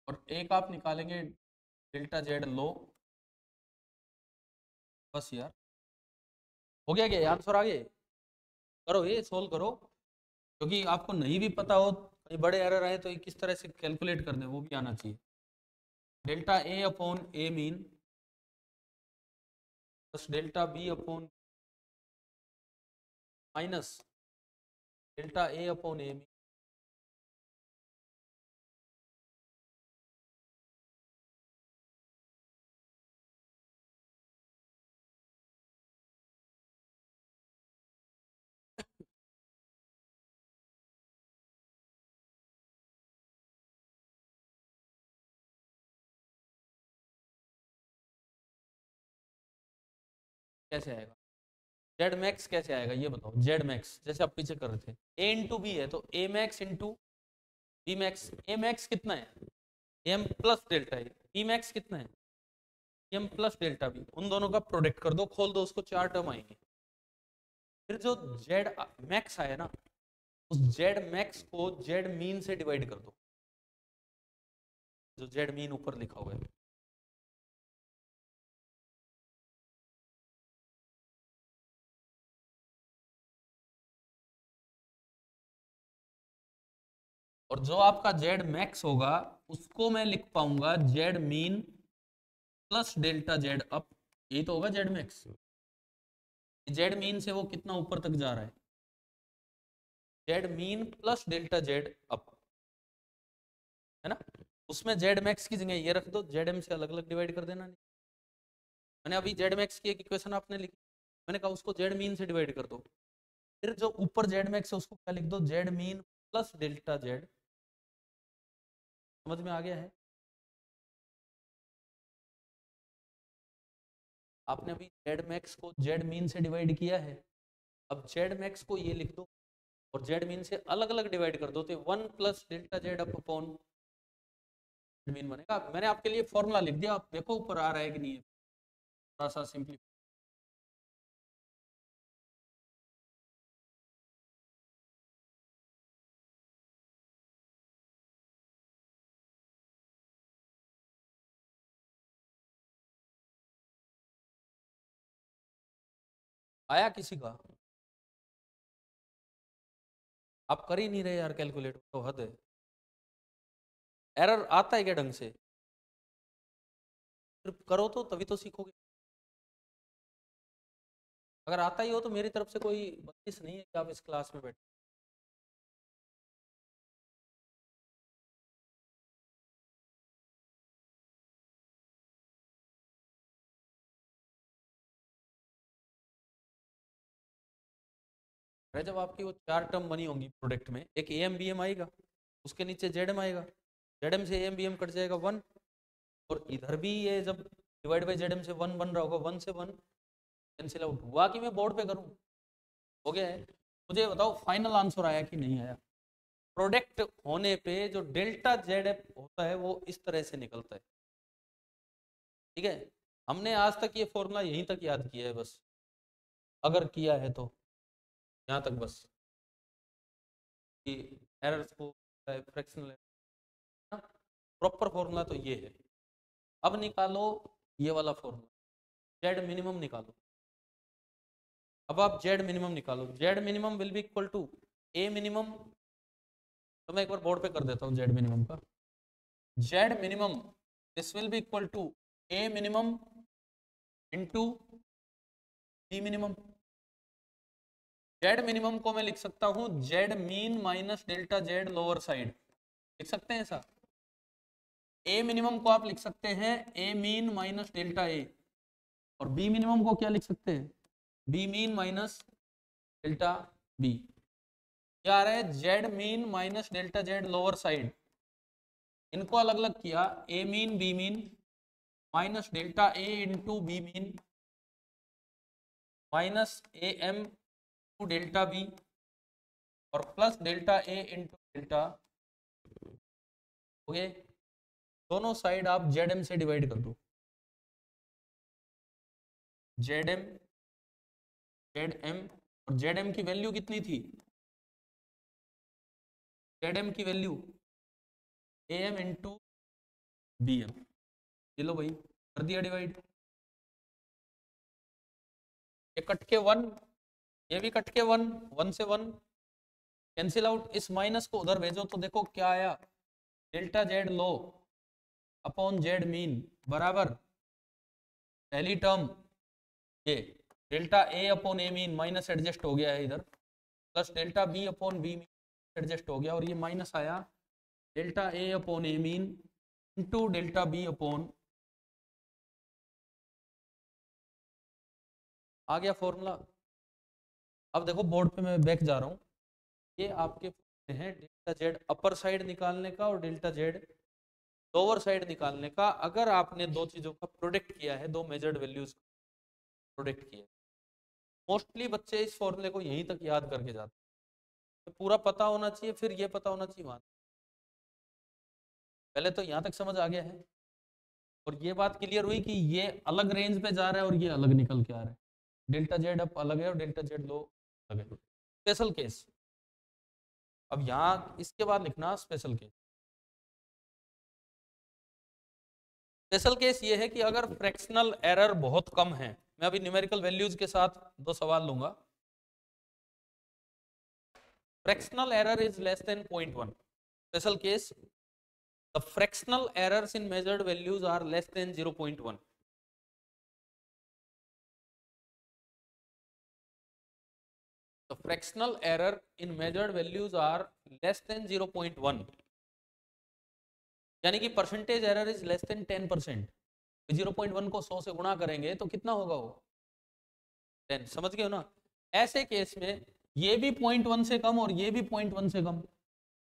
और एक आप निकालेंगे डेल्टा जेड लो। बस यार, हो गया क्या? आंसर आ गए? करो ये सोल्व करो, क्योंकि आपको नहीं भी पता हो, कहीं बड़े एरर आए तो ये किस तरह से कैलकुलेट करने वो भी आना चाहिए। Delta A upon A mean plus delta B upon minus delta A upon A mean. कैसे आएगा जेड मैक्स? कैसे आएगा ये बताओ। जेड मैक्स जैसे आप पीछे कर रहे थे, ए इंटू बी है तो A max into B max. A max कितना है? M plus delta A. B max कितना है? M plus delta B. उन दोनों का प्रोडक्ट कर दो, खोल दो उसको, 4 टर्म आएंगे। फिर जो जेड मैक्स आया ना, उस जेड मैक्स को जेड मीन से डिवाइड कर दो, जो जेड मीन ऊपर लिखा हुआ है। और जो आपका जेड मैक्स होगा उसको मैं लिख पाऊंगा Z mean plus delta Z up. यही तो होगा जेड मैक्स। जेड मीन से वो कितना ऊपर तक जा रहा है, Z mean plus delta Z up, है ना? उसमें जेड मैक्स की जगह ये रख दो, जेड एम से अलग अलग डिवाइड कर देना। मैंने अभी जेड मैक्स की एक इक्वेशन आपने लिखी, मैंने कहा उसको जेड मीन से डिवाइड कर दो। फिर जो ऊपर जेड मैक्स है उसको क्या लिख दो, Z mean plus delta Z. समझ में आ गया है? आपने अभी जेड मैक्स को जेड मीन से डिवाइड किया है, अब जेड मैक्स को ये लिख दो और जेड मीन से अलग अलग डिवाइड कर दो, तो 1 plus delta Z up upon mean बनेगा। मैंने आपके लिए फॉर्मूला लिख दिया, आप देखो ऊपर आ रहा है कि नहीं है। थोड़ा सा सिंपली आया किसी का? आप कर ही नहीं रहे यार कैलकुलेट, तो हद है। एरर आता है क्या ढंग से? फिर करो तो तभी तो सीखोगे। अगर आता ही हो तो मेरी तरफ से कोई बंदिश नहीं है कि आप इस क्लास में बैठे। अरे जब आपकी वो 4 टर्म बनी होंगी प्रोडक्ट में, एक ए एम बी एम आएगा, उसके नीचे जेड एम आएगा, जेड एम से A M B M cut जाएगा 1, और इधर भी ये जब डिवाइड बाई जेड एम से 1 बन रहा होगा, 1 से 1 कैंसिल आउट हुआ। कि मैं बोर्ड पे करूँ? हो गया है। मुझे बताओ फाइनल आंसर आया कि नहीं आया? प्रोडक्ट होने पे जो डेल्टा जेड होता है वो इस तरह से निकलता है। ठीक है, हमने आज तक ये फॉर्मूला यहीं तक याद किया है बस, अगर किया है तो यहाँ तक बस, कि एरर्स को फ्रैक्शनल। प्रॉपर फॉर्मूला तो ये है। अब निकालो ये वाला फॉर्मूला, जेड मिनिमम निकालो। अब आप जेड मिनिमम निकालो, Z minimum will be equal to A minimum. तो मैं एक बार बोर्ड पे कर देता हूँ जेड मिनिमम का। Z minimum this will be equal to A minimum into D minimum. Z minimum को मैं लिख सकता हूँ Z mean minus delta Z lower side, लिख सकते हैं ऐसा। ए मिनिमम को आप लिख सकते हैं A mean minus delta A, और बी मिनिमम को क्या लिख सकते हैं, B mean minus delta B. क्या आ रहा है, Z mean minus delta Z lower side, इनको अलग अलग किया, A mean B mean minus delta A into B mean minus A M to delta B और plus delta A into delta, okay. दोनों साइड आप जेड एम से डिवाइड कर दो, जेड एम जेड एम, और जेड एम की वैल्यू कितनी थी, जेड एम की value A M into B M, ये लो भाई कर दिया डिवाइड, ये कट के वन, ये भी कट के वन, वन से वन कैंसिल आउट, इस माइनस को उधर भेजो तो देखो क्या आया, delta Z low upon Z mean बराबर पहली टर्म ये delta A upon A mean minus adjust हो गया है इधर, plus delta B upon B mean adjust हो गया, और ये माइनस आया delta A upon A mean into delta B upon, आ गया फॉर्मूला। अब देखो बोर्ड पे मैं बैक जा रहा हूँ, ये आपके हैं डेल्टा जेड अपर साइड निकालने का और डेल्टा जेड लोअर साइड निकालने का, अगर आपने दो चीजों का प्रोडक्ट किया है, दो मेजर्ड वैल्यूज प्रोडक्ट किया, मोस्टली बच्चे इस फॉर्मूले को यहीं तक याद करके जाते हैं, तो पूरा पता होना चाहिए, फिर ये पता होना चाहिए वहां, पहले तो यहाँ तक समझ आ गया है, और ये बात क्लियर हुई कि ये अलग रेंज पे जा रहा है और ये अलग निकल के आ रहा है, डेल्टा जेड अप अलग है और डेल्टा जेड लो अलग है। स्पेशल केस, अब यहाँ इसके बाद लिखना स्पेशल केस। स्पेशल केस ये है कि अगर फ्रैक्शनल एरर बहुत कम है, मैं अभी न्यूमेरिकल वैल्यूज के साथ दो सवाल लूंगा, fractional error is less than 0.1, special case the fractional errors in measured values are less than 0.1, the fractional error in measured values are less than 0.1, यानी कि percentage error is less than 10%, 0.1 को 100 से गुणा करेंगे तो कितना होगा वो 10, समझ गए हो ना। ऐसे केस में ये भी 0.1 से कम और ये भी 0.1 से कम,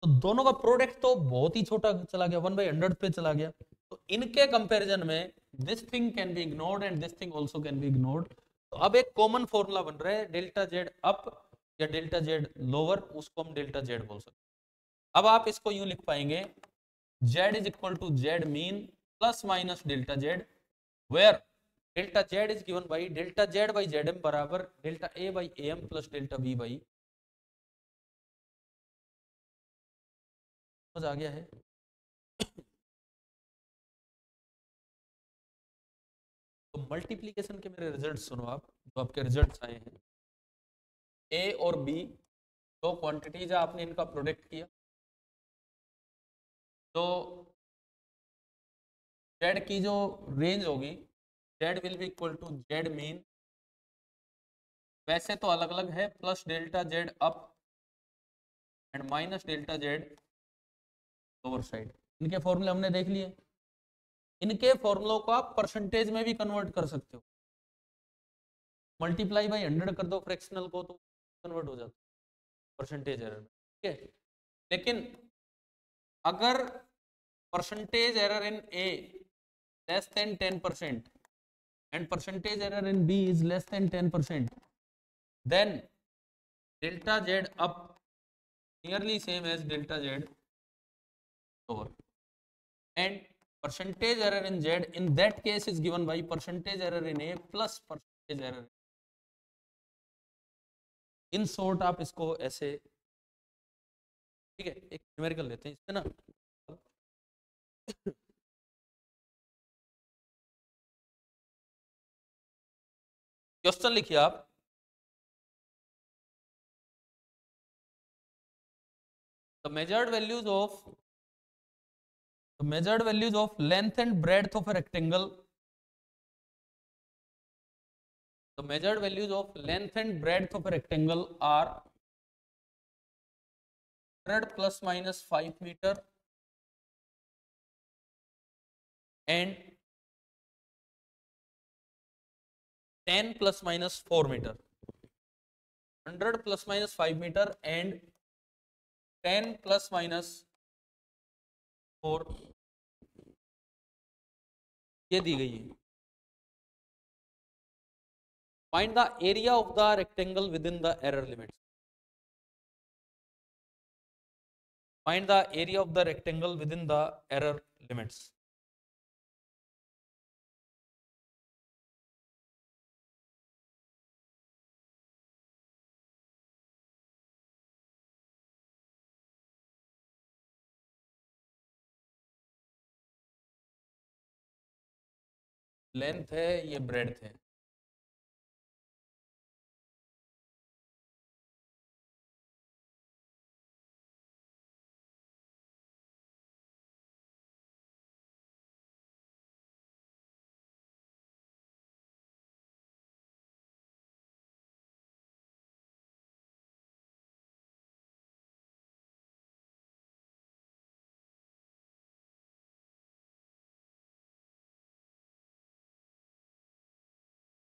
तो दोनों का प्रोडक्ट तो बहुत ही छोटा चला गया, 1/100 पे चला गया, तो इनके कंपैरिजन में this thing can be ignored and this thing also can be ignored. तो अब एक कॉमन फॉर्मूला बन रहा है डेल्टा जेड अप या डेल्टा जेड लोअर, उसको हम डेल्टा जेड बोल सकते हैं। अब आप इसको यूं लिख पाएंगे, Z is equal to Z mean plus minus delta Z, where delta Z is given by delta Z by Z M बराबर delta A by A M plus delta B by, समझ आ गया है। तो मल्टीप्लीकेशन के मेरे रिजल्ट सुनो आप, जो आपके रिजल्ट्स आए हैं, ए और बी दो क्वांटिटीज है, आपने इनका प्रोडक्ट किया, तो जेड की जो रेंज होगी, Z will be equal to Z mean, वैसे तो अलग अलग है, plus delta Z up and minus delta Z lower side, इनके फॉर्मूले हमने देख लिए, इनके फॉर्मूलों को आप परसेंटेज में भी कन्वर्ट कर सकते हो, मल्टीप्लाई बाई 100 कर दो फ्रैक्शनल को तो कन्वर्ट हो जाता है परसेंटेज एरर में, ठीक है। लेकिन अगर percentage error in A less than 10% and percentage error in B is less than 10%, then delta Z up nearly same as delta Z lower, and percentage error in Z in that case is given by percentage error in A plus percentage error, in short आप इसको ऐसे, ठीक है, एक न्यूमेरिकल लेते हैं इससे ना, क्वेश्चन लिखिए आप, the measured values of length and breadth of a rectangle, the measured values of length and breadth of a rectangle are 100 plus minus 5 meter and 10 plus minus 4 meter, 100 plus minus 5 meter and 10 plus minus 4 ये दी गई है। Find the area of the rectangle with in the error limits. Find the area of the rectangle with in the error limits. Length है, ये ब्रेड्थ है।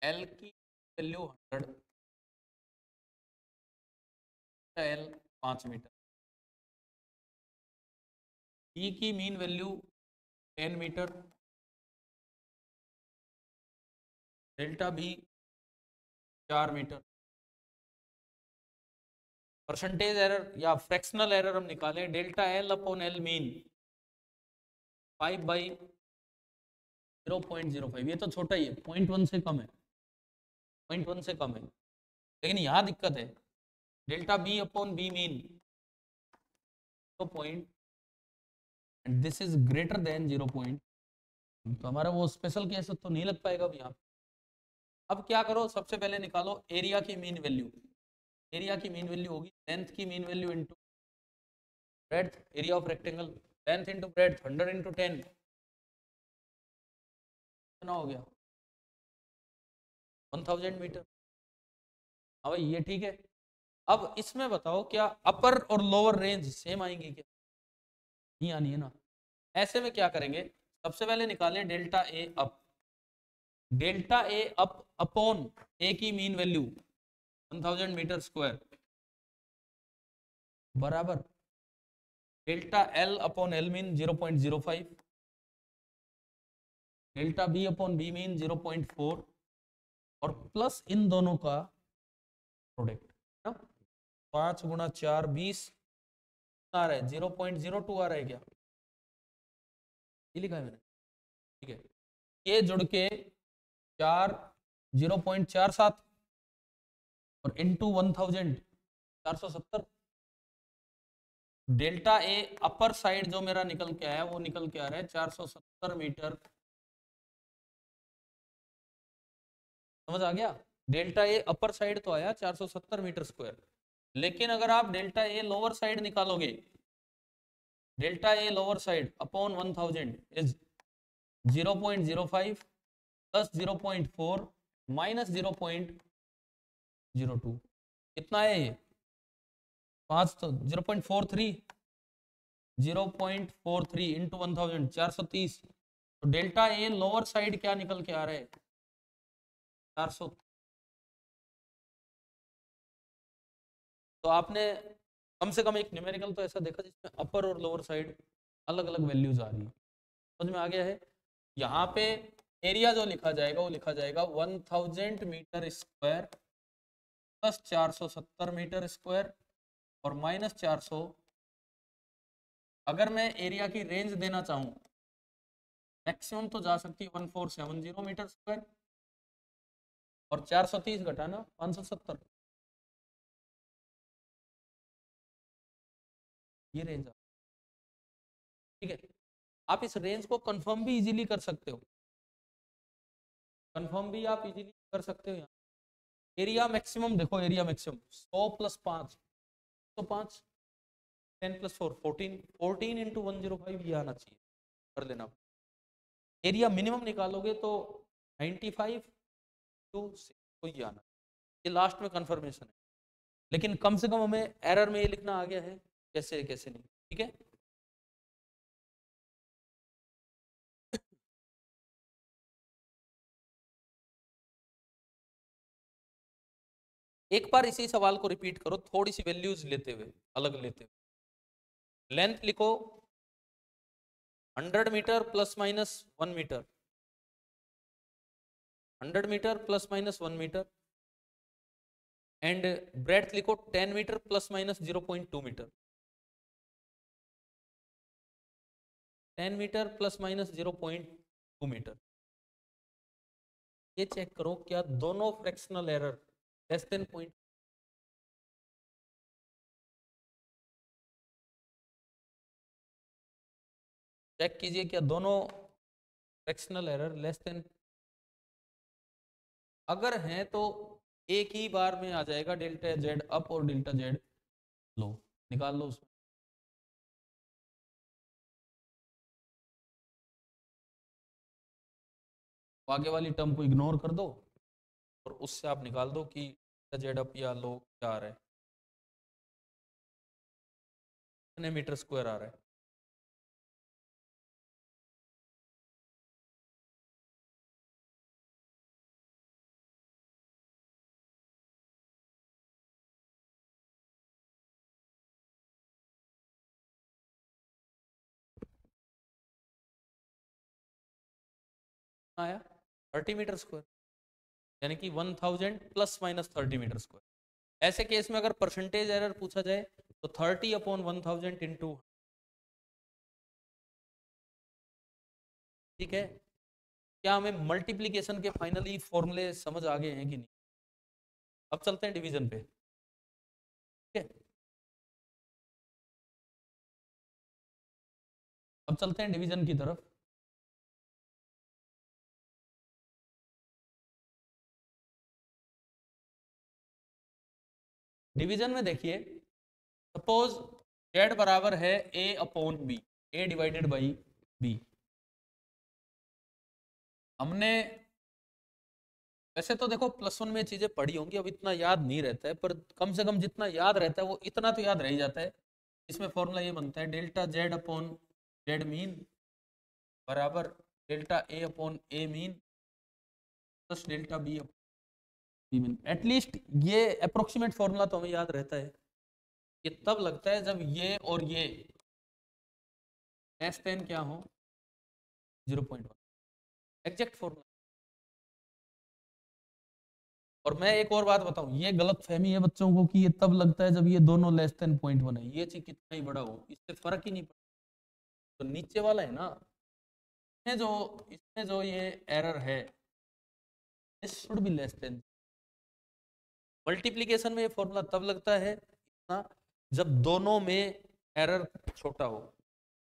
एल की वैल्यू 100, एल 5 मीटर। ई की mean value 10 meter, delta B 4 meter. Percentage error या फ्रैक्शनल एरर हम निकालें, delta L upon L mean 5/0.05। ये तो छोटा ही है, 0.1 से कम है, 0.1 से कम है। लेकिन यहाँ दिक्कत है, delta B upon B mean 0. And this is greater than 0. तो हमारा वो स्पेशल केस तो नहीं लग पाएगा अब यहाँ। अब क्या करो, सबसे पहले निकालो एरिया की मीन वैल्यू। एरिया की मीन वैल्यू होगी लेंथ की mean value into breadth, area of rectangle, length into breadth 100 into 10 कितना हो गया 1000 मीटर। हाँ भाई ये ठीक है। अब इसमें बताओ क्या अपर और लोअर रेंज सेम आएंगी क्या? नहीं आनी है ना। ऐसे में क्या करेंगे, सबसे पहले निकालें delta A up. Delta A up upon A की मीन वैल्यू 1000 मीटर स्क्वायर बराबर delta L upon L mean 0.05, delta B upon B mean 0.4 और प्लस इन दोनों का प्रोडक्ट ना। 5 गुणा 4 20 आ रहा है, 0.02 आ रहा है क्या? ये लिखा है मैंने, ठीक है। ये जुड़ के 4 0.47 और into 1000 470। Delta A upper side जो मेरा निकल के आया वो निकल के आ रहा है 470 मीटर। समझ आ गया? डेल्टा ए अपर साइड तो आया 470 मीटर स्क्वायर, लेकिन अगर आप डेल्टा ए लोअर साइड निकालोगे, delta a lower side upon 1000 is 0.05 plus 0.4 minus 0.02। कितना है ये? 5 तो 0.43, 0.43 इंटू 1000 430। तो डेल्टा ए लोअर साइड क्या निकल के आ रहा है 400। तो आपने कम से कम एक न्यूमेरिकल तो ऐसा देखा जिसमें अपर और लोअर साइड अलग अलग वैल्यूज आ रही है। समझ में आ गया है? यहाँ पे एरिया जो लिखा जाएगा वो लिखा जाएगा 1000 meter square plus 470 meter square और माइनस 400। अगर मैं एरिया की रेंज देना चाहूँ, मैक्सिमम तो जा सकती है 1470 मीटर स्क्वायर और 430 घटाना 570, ये रेंज। ठीक है, आप इस रेंज को कंफर्म भी इजीली कर सकते हो, कंफर्म भी आप इजीली कर सकते हो। यहाँ एरिया मैक्सिमम देखो, एरिया मैक्सिमम 100 प्लस 5 तो 5 10 प्लस 4 14, 14 इंटू 105 ये आना चाहिए, कर लेना। एरिया मिनिमम निकालोगे तो 95 टू 6 तो ये आना, ये लास्ट में कंफर्मेशन है। लेकिन कम से कम हमें एरर में ये लिखना आ गया है, कैसे कैसे नहीं। ठीक है, एक बार इसी सवाल को रिपीट करो, थोड़ी सी वैल्यूज लेते हुए, अलग लेते हुए। लेंथ लिखो 100 meter plus minus 1 meter, 100 meter plus minus 1 meter, and breadth लिखो 10 meter plus minus 0.2 meter, 10 meter plus minus 0.2 meter. ये चेक करो क्या दोनों fractional error less than point, check कीजिए क्या दोनों फ्रैक्शनल एरर लेस देन, अगर हैं तो एक ही बार में आ जाएगा डेल्टा जेड अप और डेल्टा जेड लो, निकाल लो उसमें। आगे वाली टर्म को इग्नोर कर दो और उससे आप निकाल दो कि जेड अप या लो क्या आ रहा है, कितने मीटर स्क्वायर आ रहा है। आया 30 मीटर स्क्वायर, यानी कि 1000 प्लस माइनस 30 मीटर स्क्वायर। ऐसे केस में अगर परसेंटेज एरर पूछा जाए तो 30 अपॉन 1000 इंटू, ठीक है। क्या हमें मल्टीप्लीकेशन के फाइनली फॉर्मूले समझ आ गए हैं कि नहीं? अब चलते हैं डिवीजन पे, ठीक है। अब चलते हैं डिवीजन की तरफ। डिवीजन में देखिए, सपोज जेड बराबर है A upon B, A divided by B. हमने वैसे तो देखो प्लस वन में चीजें पढ़ी होंगी, अब इतना याद नहीं रहता है, पर कम से कम जितना याद रहता है वो इतना तो याद रह ही जाता है। इसमें फॉर्मूला ये बनता है delta Z upon Z mean बराबर delta A upon A mean plus delta B upon B mean. At least ये अप्रोक्सीमेट फॉर्मूला तो हमें याद रहता है। ये तब लगता है जब ये और ये एस टेन क्या हो 0.1, एग्जैक्ट फॉर्मूला। और मैं एक और बात बताऊं, ये गलत फहमी है बच्चों को कि ये तब लगता है जब ये दोनों लेस देन 0.1 है। ये चीज कितना ही बड़ा हो इससे फर्क ही नहीं पड़ता। तो नीचे वाला है ना, इसमें जो इसमें जो ये एरर है it should be less than. Multiplication में ये फॉर्मूला तब लगता है इतना जब दोनों में एरर छोटा हो।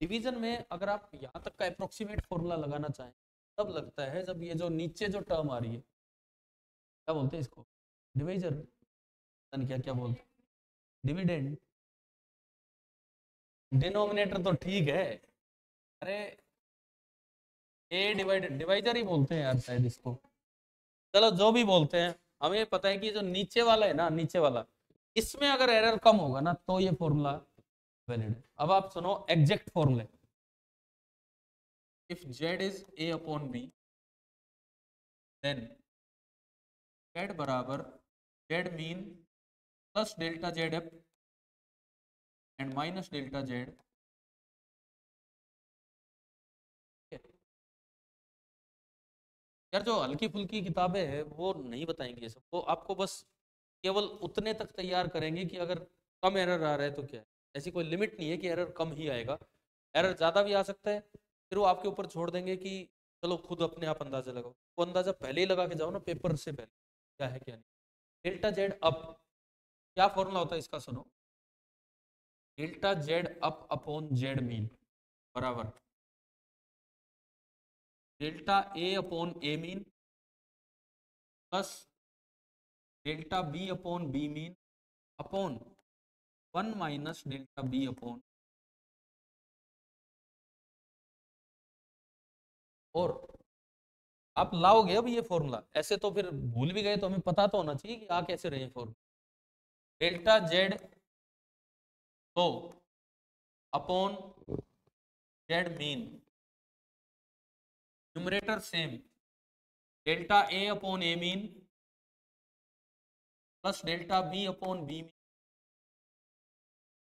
डिवीजन में अगर आप यहाँ तक का अप्रोक्सीमेट फॉर्मूला लगाना चाहें तब लगता है जब ये जो नीचे जो टर्म आ रही है, क्या बोलते हैं इसको, डिवाइजर, क्या क्या बोलते हैं, डिविडेंड। डिनोमिनेटर तो ठीक है, अरे ए डिवाइडेड, डिवाइजर ही बोलते हैं यार शायद इसको। चलो जो भी बोलते हैं, हमें पता है कि जो नीचे वाला है ना, नीचे वाला, इसमें अगर एरर कम होगा ना तो ये फॉर्मूला वैलिड है। अब आप सुनो एग्जैक्ट फॉर्मूले। If Z is A upon B then Z बराबर Z mean plus delta Z F and minus delta Z. यार जो हल्की फुल्की किताबें हैं वो नहीं बताएंगे ये सब, वो आपको बस केवल उतने तक तैयार करेंगे कि अगर कम एरर आ रहा है तो क्या है। ऐसी कोई लिमिट नहीं है कि एरर कम ही आएगा, एरर ज़्यादा भी आ सकता है। फिर वो आपके ऊपर छोड़ देंगे कि चलो खुद अपने आप अंदाजा लगाओ। वो अंदाजा पहले ही लगा के जाओ ना पेपर से पहले, क्या है क्या नहीं। डेल्टा जेड अप, क्या फॉर्मूला होता है इसका सुनो, delta Z up upon Z mean बराबर delta A upon A mean plus delta B upon B mean upon 1 minus delta B upon. और आप लाओगे अब ये फॉर्मूला, ऐसे तो फिर भूल भी गए तो हमें पता तो होना चाहिए कि आ कैसे रहे फॉर्मूला। डेल्टा जेड तो upon Z mean, numerator same, delta A upon A mean plus delta B upon B mean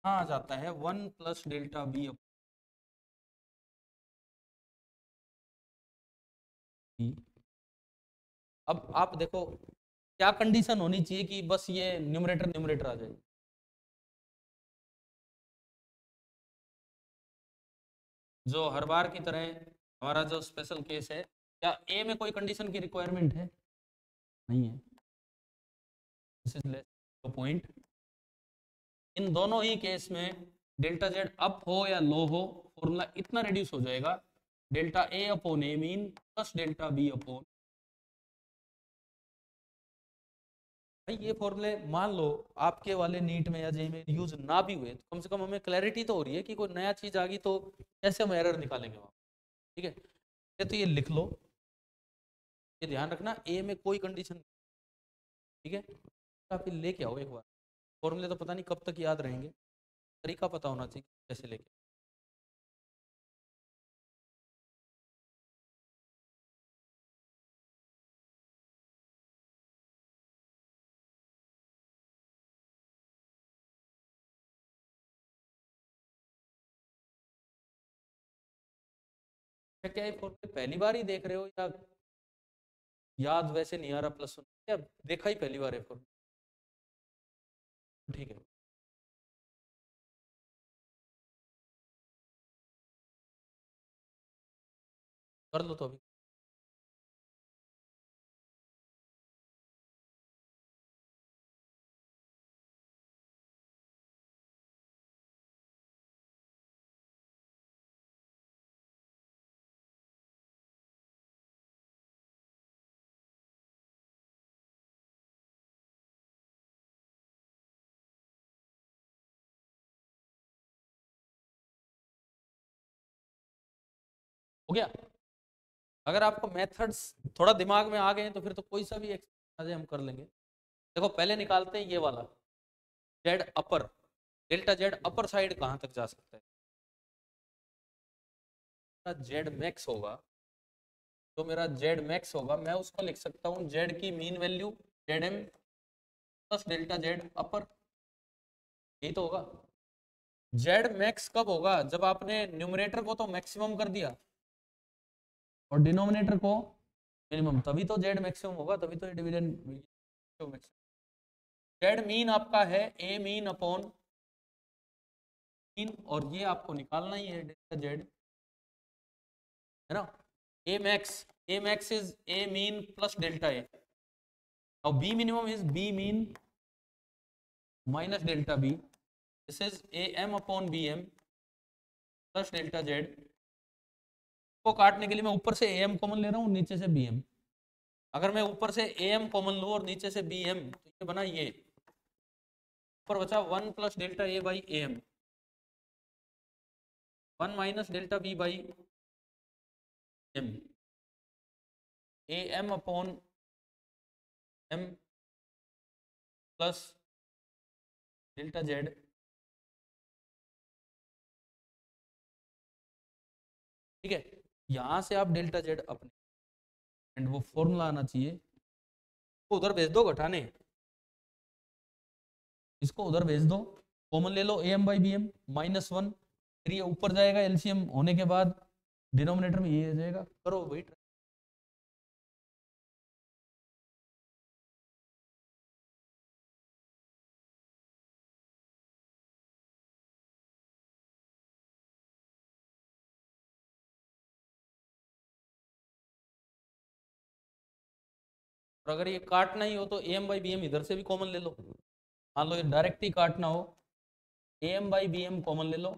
आ जाता है 1 + ΔB। अब आप देखो क्या कंडीशन होनी चाहिए कि बस ये न्यूमरेटर न्यूमरेटर आ जाए। जो हर बार की तरह हमारा जो स्पेशल केस है, क्या ए में कोई कंडीशन की रिक्वायरमेंट है? नहीं है। This is less point. इन दोनों ही केस में डेल्टा जेड अप हो या लो हो, फॉर्मूला इतना रिड्यूस हो जाएगा, delta A upon A mean plus delta B upon. भाई ये फॉर्मूले मान लो आपके वाले नीट में या जेई में यूज ना भी हुए, तो कम से कम हमें क्लैरिटी तो हो रही है कि कोई नया चीज आ गई तो कैसे हम एरर निकालेंगे वहाँ। ठीक है, ये तो ये लिख लो, ये ध्यान रखना ए में कोई कंडीशन। ठीक है, आप ये लेके आओ एक बार। फॉर्मूले तो पता नहीं कब तक याद रहेंगे, तरीका पता होना चाहिए कैसे लेके। क्या ये फॉर्मूले पहली बार ही देख रहे हो या याद वैसे नहीं आ रहा, प्लस वन या देखा ही पहली बार है फॉर्मूला? ठीक है, कर लो तो अभी। हो गया। अगर आपको मेथड्स थोड़ा दिमाग में आ गए हैं तो फिर तो कोई सा भी एक्सरसाइज हम कर लेंगे। देखो पहले निकालते हैं ये वाला जेड अपर। डेल्टा जेड अपर साइड कहाँ तक जा सकता है? जेड मैक्स होगा, तो मेरा जेड मैक्स होगा, मैं उसको लिख सकता हूँ जेड की mean value Z M plus delta Z upper. यही तो होगा। जेड मैक्स कब होगा? जब आपने न्यूमरेटर को तो मैक्सिमम कर दिया और डिनोमिनेटर को मिनिमम, तभी तो जेड मैक्सिमम होगा, तभी तो ये डिविडेंड। जेड मीन आपका है ए मीन अपॉन मीन, और ये आपको निकालना ही है डेल्टा जेड, है ना। A max is A mean plus delta A, और B minimum is B mean minus delta B. This is A M upon B M plus delta Z. को काटने के लिए मैं ऊपर से ए एम कॉमन ले रहा हूँ, नीचे से बी एम। अगर मैं ऊपर से ए एम कॉमन लूँ और नीचे से बी एम, तो ये बना ये, ऊपर बचा 1 + ΔA/am, 1 - ΔB/m, A M upon M plus delta Z. ठीक है, यहां से आप डेल्टा जेड अपने एंड वो फॉर्मूला आना चाहिए, वो उधर भेज दो घटाने, इसको उधर भेज दो, कॉमन ले लो am/bm -1, फिर ये ऊपर जाएगा एलसीएम होने के बाद डिनोमिनेटर में ये आ जाएगा। करो वेट। और अगर ये काटना ही हो तो am/bm इधर से भी कॉमन ले लो। मान लो ये डायरेक्ट ही काटना हो, am/bm कॉमन ले लो,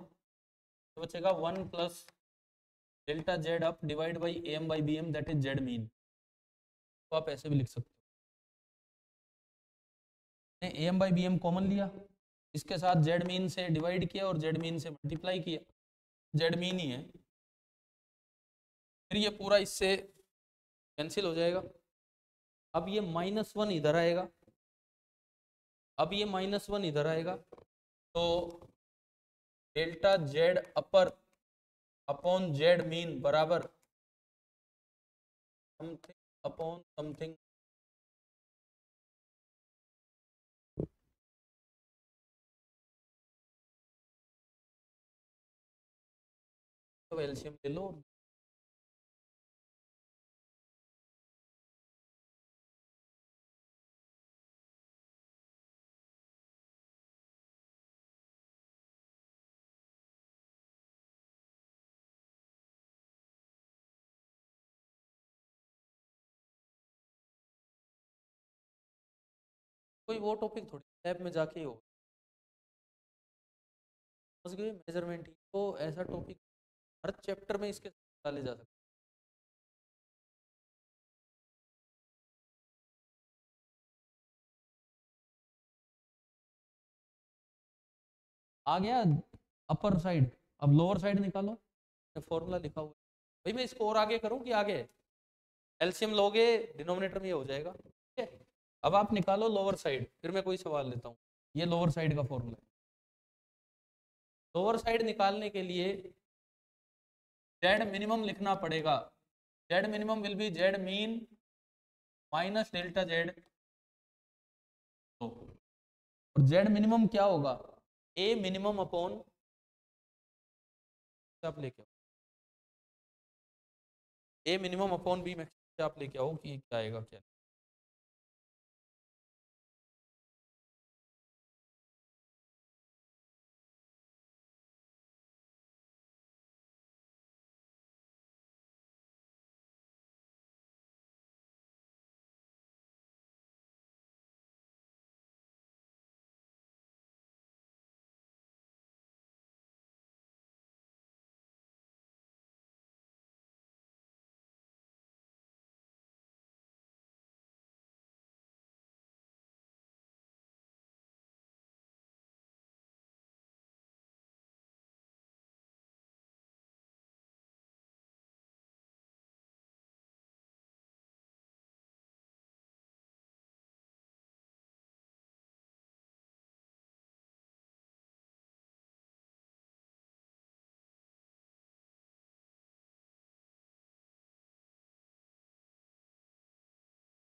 तो बचेगा 1 + ΔZ up/am/bm, that is Z mean. तो आप ऐसे भी लिख सकते हो, am/bm कॉमन लिया, इसके साथ जेड मीन से डिवाइड किया और जेड मीन से मल्टीप्लाई किया, जेड मीन ही है, फिर ये पूरा इससे कैंसिल हो जाएगा। अब ये -1 इधर आएगा, अब ये -1 इधर आएगा, तो delta Z upper upon Z mean बराबर समथिंग अपॉन समथिंग। तो एलसीएम ले लो। कोई वो टॉपिक थोड़ी लैब में जाके ही हो, समझ गए, मेजरमेंट ही तो ऐसा टॉपिक हर चैप्टर में इसके डाले जा सकते। आ गया अपर साइड, अब लोअर साइड निकालो, फॉर्मूला लिखा हुआ है। भाई मैं इसको और आगे करूं कि आगे, एलसीएम लोगे डिनोमिनेटर में ये हो जाएगा, ठीक है। अब आप निकालो लोअर साइड, फिर मैं कोई सवाल लेता हूँ। ये लोअर साइड का फॉर्मूला है। लोअर साइड निकालने के लिए जेड मिनिमम लिखना पड़ेगा। Z minimum will be Z mean minus delta Z, और जेड मिनिमम क्या होगा, ए मिनिमम अपॉन, आप लेके आओ A minimum upon B maximum, आप लेके आओ कि क्या आएगा क्या।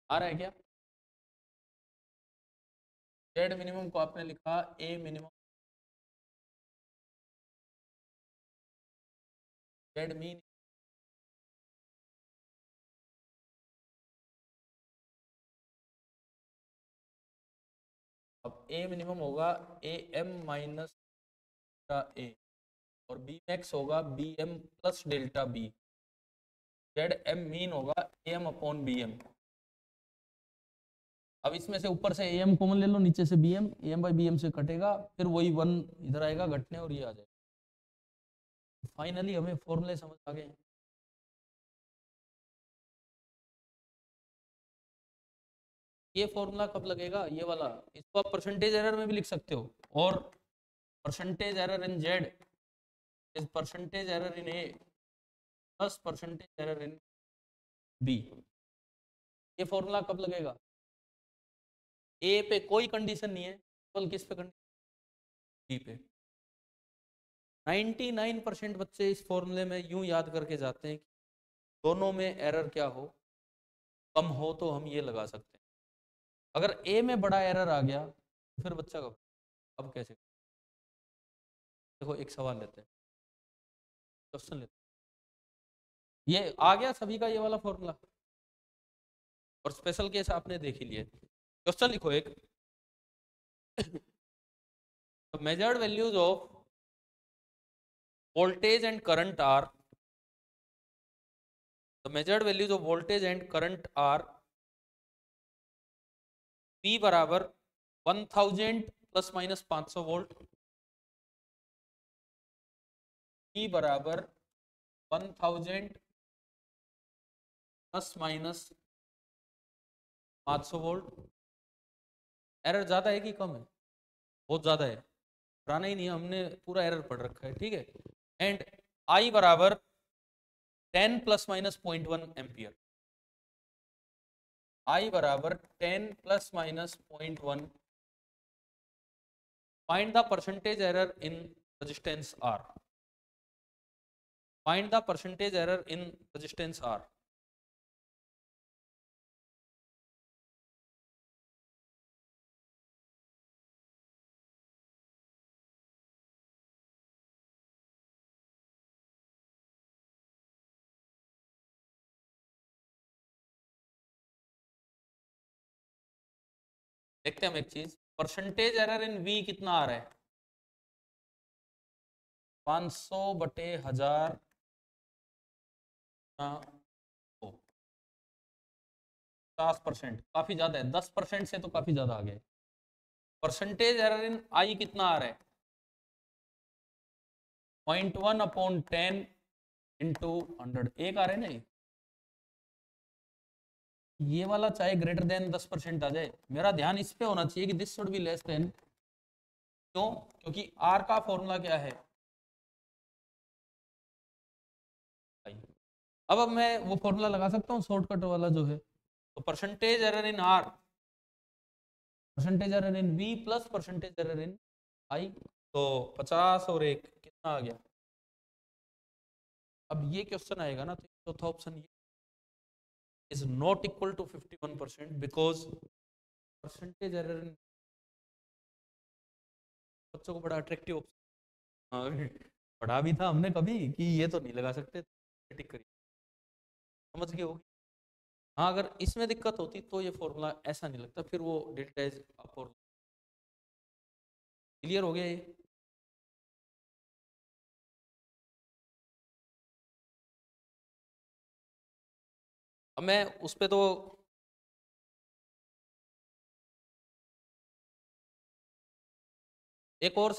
आ रहा है क्या, जेड मिनिमम को आपने लिखा ए मिनिमम जेड मीन, अब ए मिनिमम होगा ए एम माइनस ए, और बी मैक्स होगा B M plus delta B, Z M mean होगा A M upon B M. अब इसमें से ऊपर से ए एम कॉमन ले लो, नीचे से B M, A M by B M से कटेगा, फिर वही वन इधर आएगा घटने और ये आ जाएगा। फाइनली हमें फॉर्मूले समझ आ गए हैं। ये फॉर्मूला कब लगेगा, ये वाला, इसको आप परसेंटेज एरर में भी लिख सकते हो, और percentage error in Z is percentage error in A plus percentage error in B. ये फॉर्मूला कब लगेगा, ए पे कोई कंडीशन नहीं है, केवल किस पे कंडीशन, बी पे। 99% बच्चे इस फॉर्मूले में यूं याद करके जाते हैं कि दोनों में एरर क्या हो, कम हो तो हम ये लगा सकते हैं। अगर ए में बड़ा एरर आ गया तो फिर बच्चा कब, अब कैसे, देखो एक सवाल लेते हैं, क्वेश्चन लेते हैं। ये आ गया सभी का ये वाला फॉर्मूला, और स्पेशल केस आपने देख ही लिए। क्वेश्चन लिखो एक, measured values of voltage and current are, the measured values of voltage and current are P बराबर 1000 प्लस माइनस 500 वोल्ट, P बराबर 1000 प्लस माइनस 500 वोल्ट। एरर ज्यादा है कि कम है, बहुत ज्यादा है, पुराना ही नहीं है, हमने पूरा एरर पढ़ रखा है, ठीक है। एंड I बराबर 10 प्लस माइनस 0.1 एम्पियर, I बराबर 10 plus minus 0.1, find the percentage error in resistance R, find the percentage error in resistance R। देखते हैं हम एक चीज, परसेंटेज एरर इन वी कितना आ रहा है, 500/1000 50%, काफी ज्यादा है, 10% से तो काफी ज्यादा आ गया। परसेंटेज एरर इन आई कितना आ रहा है, 0.1/10 इंटू 100, एक आ रहा है ना ये वाला, चाहे ग्रेटर देन 10% आ जाए, मेरा ध्यान इस पे होना चाहिए कि this should be less than. क्यों? क्योंकि आर का फॉर्मूला क्या है, अब मैं वो फॉर्मूला लगा सकता हूँ शॉर्टकट वाला जो है, तो percentage error in R, percentage error in V plus percentage error in I, तो 50 और एक कितना आ गया। अब ये क्वेश्चन आएगा ना, तो चौथा ऑप्शन ये is not equal to 51% because percentage error in, बच्चों को बड़ा अट्रैक्टिव ऑप्शन पढ़ा भी था हमने कभी कि ये तो नहीं लगा सकते, टिक करिए, समझ गए होगी। हाँ, अगर इसमें दिक्कत होती तो ये फॉर्मूला ऐसा नहीं लगता, फिर वो डिटेल्स फॉर्मूला। क्लियर हो गया ये? अब मैं उस पे तो एक और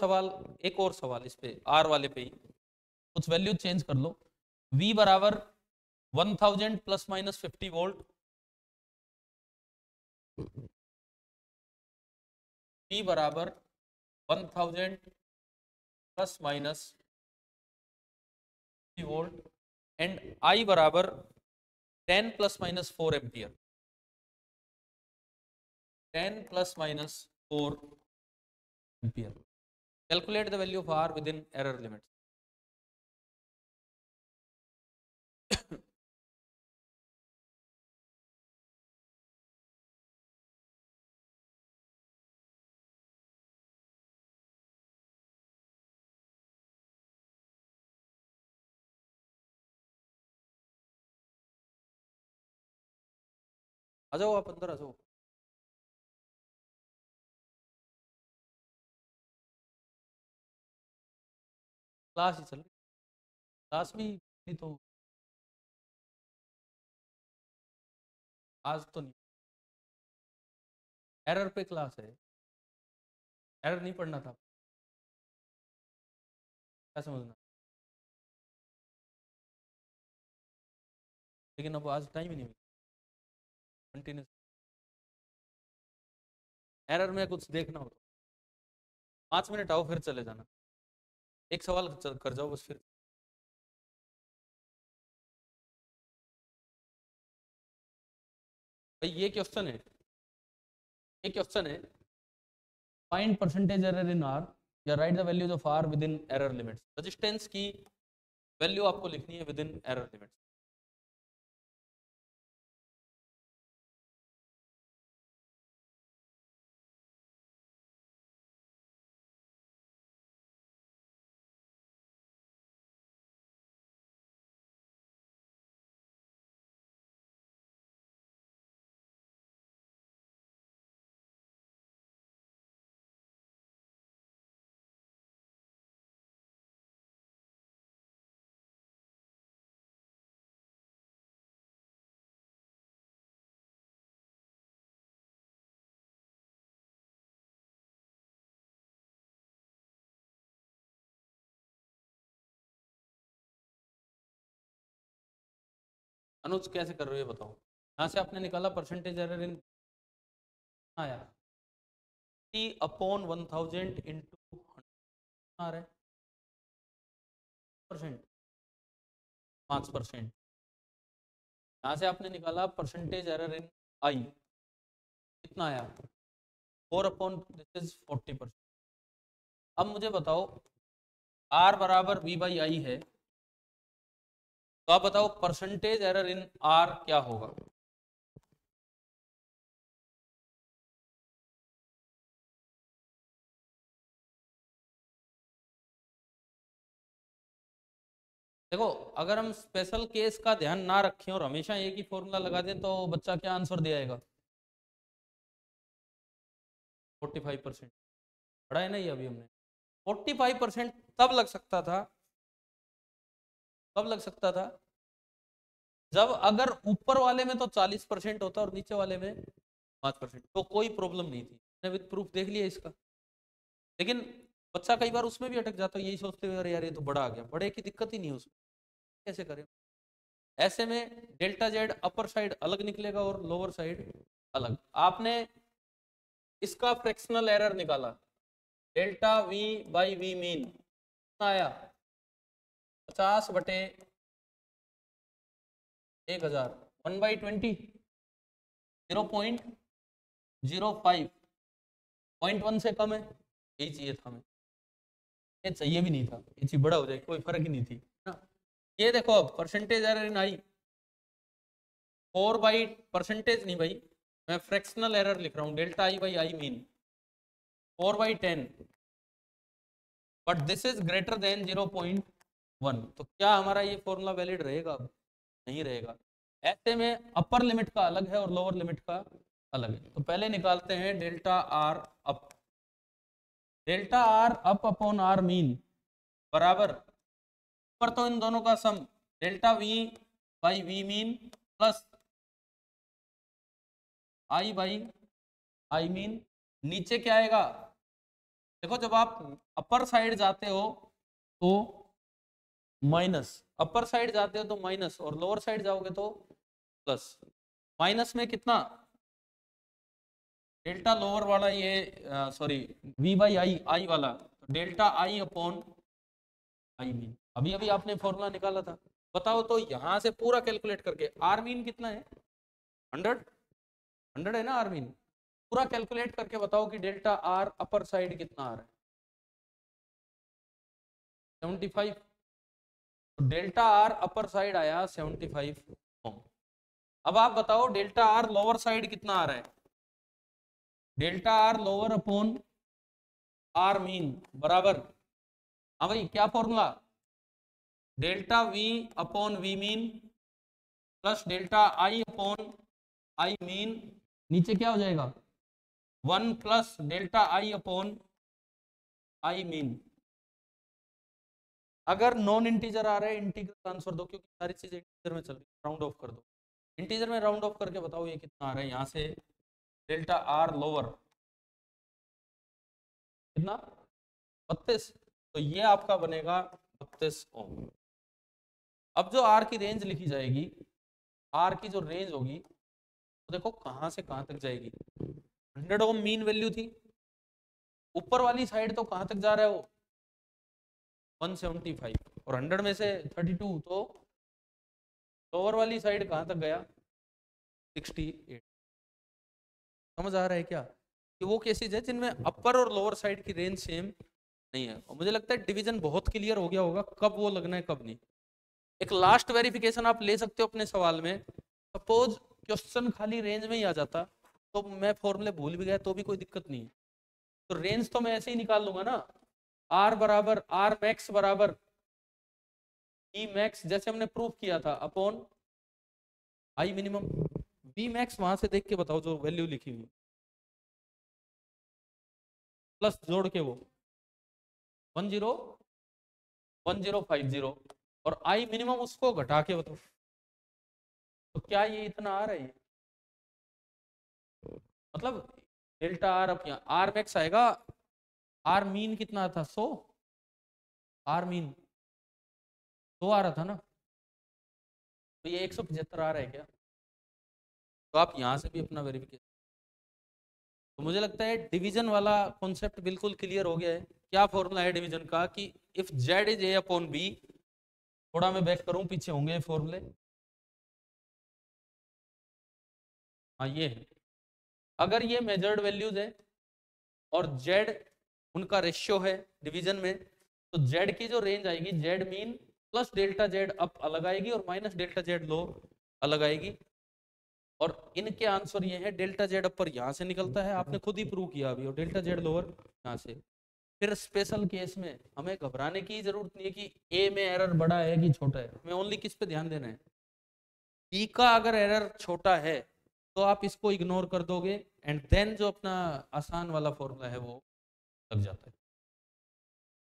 सवाल इस पे आर वाले पे ही कुछ वैल्यू चेंज कर लो। V बराबर 1000 प्लस माइनस 50 वोल्ट, V बराबर 1000 plus minus 50 volt and I बराबर 10 plus minus 4 ampere, 10 plus minus 4 ampere. Calculate the value of R with in error limit. आ जाओ, आप अंदर आ जाओ, क्लास ही चल रही, क्लास भी नहीं तो आज तो नहीं, एरर पे क्लास है, एरर नहीं पढ़ना था, क्या समझना, लेकिन अब आज टाइम ही नहीं मिला कंटिन्यूस, एरर में कुछ देखना हो तो 5 मिनट आओ फिर चले जाना, एक सवाल कर जाओ बस फिर। भाई ये क्वेश्चन है, find percentage error in R या write the values of R with in error limits, resistance की वैल्यू आपको लिखनी है विद इन एरर लिमिट्स। अनुज कैसे कर रहे हो ये बताओ, यहाँ से आपने निकाला परसेंटेज एरर इन आया T/1000 इंटू आ रहा है परसेंट, 5%। यहाँ से आपने निकाला परसेंटेज एरर इन आई, कितना आया 4/this is 40%। अब मुझे बताओ R बराबर V/I है, तो आप बताओ परसेंटेज एरर इन R क्या होगा। देखो, अगर हम स्पेशल केस का ध्यान ना रखें और हमेशा एक ही फॉर्मूला लगा दें तो बच्चा क्या आंसर दे आएगा, 45% पढ़ा है ना ये अभी हमने। 45% तब लग सकता था, कब लग सकता था, जब अगर ऊपर वाले में तो 40% होता और नीचे वाले में 5%, तो कोई प्रॉब्लम नहीं थी। मैंने विद प्रूफ देख लिया इसका। लेकिन बच्चा कई बार उसमें भी अटक जाता है, यही सोचते हुए अरे यार ये तो बड़ा आ गया, बड़े की दिक्कत ही नहीं है उसमें, कैसे करें। ऐसे में डेल्टा जेड अपर साइड अलग निकलेगा और लोअर साइड अलग। आपने इसका फ्रैक्शनल एरर निकाला, delta V by V mean कितना आया, 50/1000, 1/20, 0.05, 0.1 से कम है, यही चाहिए था हमें, ये चाहिए भी नहीं था, ये चीज बड़ा हो जाए कोई फर्क ही नहीं थी ना। ये देखो अब percentage error in I, 4 by percentage नहीं भाई, मैं फ्रैक्शनल एरर लिख रहा हूँ, delta I by I mean 4/10, but this is greater then 0.1, तो क्या हमारा ये फॉर्मूला वैलिड रहेगा? अब नहीं रहेगा। ऐसे में अपर लिमिट का अलग है और लोअर लिमिट का अलग है। तो पहले निकालते हैं delta R up, delta R up upon R mean बराबर, ऊपर तो इन दोनों का sum delta V by V mean plus I by I mean, नीचे क्या आएगा, देखो जब आप अपर साइड जाते हो तो माइनस, अपर साइड जाते हो तो माइनस और लोअर साइड जाओगे तो प्लस। माइनस में कितना, डेल्टा लोअर वाला ये सॉरी वी बाई आई, आई वाला तो delta I upon I mean, अभी अभी आपने फॉर्मूला निकाला था। बताओ तो यहां से पूरा कैलकुलेट करके आर मीन कितना है, 100 है ना आर मीन, पूरा कैलकुलेट करके बताओ कि डेल्टा आर अपर साइड कितना आ रहा है, 75, तो डेल्टा आर अपर साइड आया 75 ओम। अब आप बताओ डेल्टा आर लोअर साइड कितना आ रहा है, delta R lower upon R mean बराबर, हाँ भाई क्या formula, delta V upon V mean plus delta I upon I mean, नीचे क्या हो जाएगा 1 plus delta I upon I mean. अगर नॉन इंटीजर आ रहा है इंटीजर ट्रांसफर दो, क्योंकि सारी चीजें इंटीजर में चल रही है, राउंड ऑफ कर दो, इंटीजर में राउंड ऑफ करके बताओ ये कितना आ रहा है, यहाँ से डेल्टा आर लोअर कितना 32, तो ये आपका बनेगा 32 ओम। अब जो आर की रेंज लिखी जाएगी, आर की जो रेंज होगी तो देखो कहाँ से कहाँ तक जाएगी, 100 ओम मीन वैल्यू थी, ऊपर वाली साइड तो कहाँ तक जा रहा है वो 175, और 100 में से 32, तो लोअर वाली साइड कहाँ तक गया 68। समझ आ रहा है क्या कि वो केसेज है जिनमें अपर और लोअर साइड की रेंज सेम नहीं है, और मुझे लगता है डिवीजन बहुत क्लियर हो गया होगा कब वो लगना है कब नहीं। एक लास्ट वेरिफिकेशन आप ले सकते हो अपने सवाल में, सपोज क्वेश्चन खाली रेंज में ही आ जाता तो मैं फॉर्मूले भूल भी गया तो भी कोई दिक्कत नहीं है, तो रेंज तो मैं ऐसे ही निकाल लूंगा ना, आर बराबर आर मैक्स बराबर ई मैक्स, जैसे हमने प्रूफ किया था, upon I minimum, V max वहां से देख के बताओ जो वैल्यू लिखी हुई प्लस जोड़ के वो 1050 और आई मिनिमम उसको घटा के बताओ, तो क्या ये इतना आ रहा है, मतलब डेल्टा आर अब यहाँ आर मैक्स आएगा, आर मीन कितना था 100, आर मीन 100 आ रहा था ना, तो ये 175 आ रहा है क्या, तो आप यहां से भी अपना वेरिफिकेशन। तो मुझे लगता है डिवीजन वाला कॉन्सेप्ट बिल्कुल क्लियर हो गया है। क्या फॉर्मूला है डिवीजन का कि if Z is A upon B, थोड़ा मैं बैक करूं पीछे होंगे फॉर्मूले, हाँ ये है, अगर ये मेजर्ड वैल्यूज है और जेड उनका रेशियो है डिवीजन में, तो जेड की जो रेंज आएगी Z mean plus delta Z up अलग आएगी और माइनस डेल्टा जेड लो अलग आएगी, और इनके आंसर ये है डेल्टा जेड अपर यहाँ से निकलता है, आपने खुद ही प्रूव किया अभी, और डेल्टा जेड लोअर यहाँ से। फिर स्पेशल केस में हमें घबराने की जरूरत नहीं है कि ए में एरर बड़ा है कि छोटा है, हमें ओनली किस पे ध्यान देना है, बी का अगर एरर छोटा है तो आप इसको इग्नोर कर दोगे एंड देन जो अपना आसान वाला फॉर्मूला है वो लग जाता है।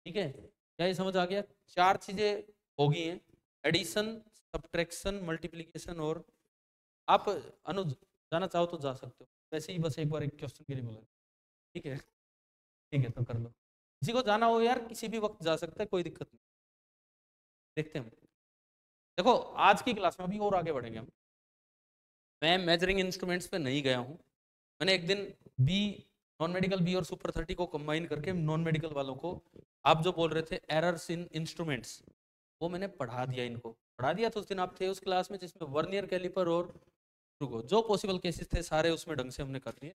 ठीक है, क्या ये समझ आ गया? चार चीजें हो गई हैं, एडिशन, सब्ट्रैक्शन, मल्टीप्लिकेशन, और आप अनुज जाना चाहो तो जा सकते हो, वैसे ही बस एक बार एक क्वेश्चन के लिए बोला। ठीक है, ठीक है तो कर लो। किसी को जाना हो यार किसी भी वक्त जा सकता है, कोई दिक्कत नहीं। देखते हैं, देखो आज की क्लास में अभी और आगे बढ़ेंगे हम। मैं मेजरिंग इंस्ट्रूमेंट्स पे नहीं गया हूँ। मैंने एक दिन बी, नॉन मेडिकल बी और सुपर 30 को कंबाइन करके नॉन मेडिकल वालों को, आप जो बोल रहे थे एरर्स इन इंस्ट्रूमेंट्स, वो मैंने पढ़ा दिया, इनको पढ़ा दिया। तो उस दिन आप थे उस क्लास में जिसमें वर्नियर कैलिपर और रुको जो पॉसिबल केसेस थे सारे उसमें ढंग से हमने कर लिए।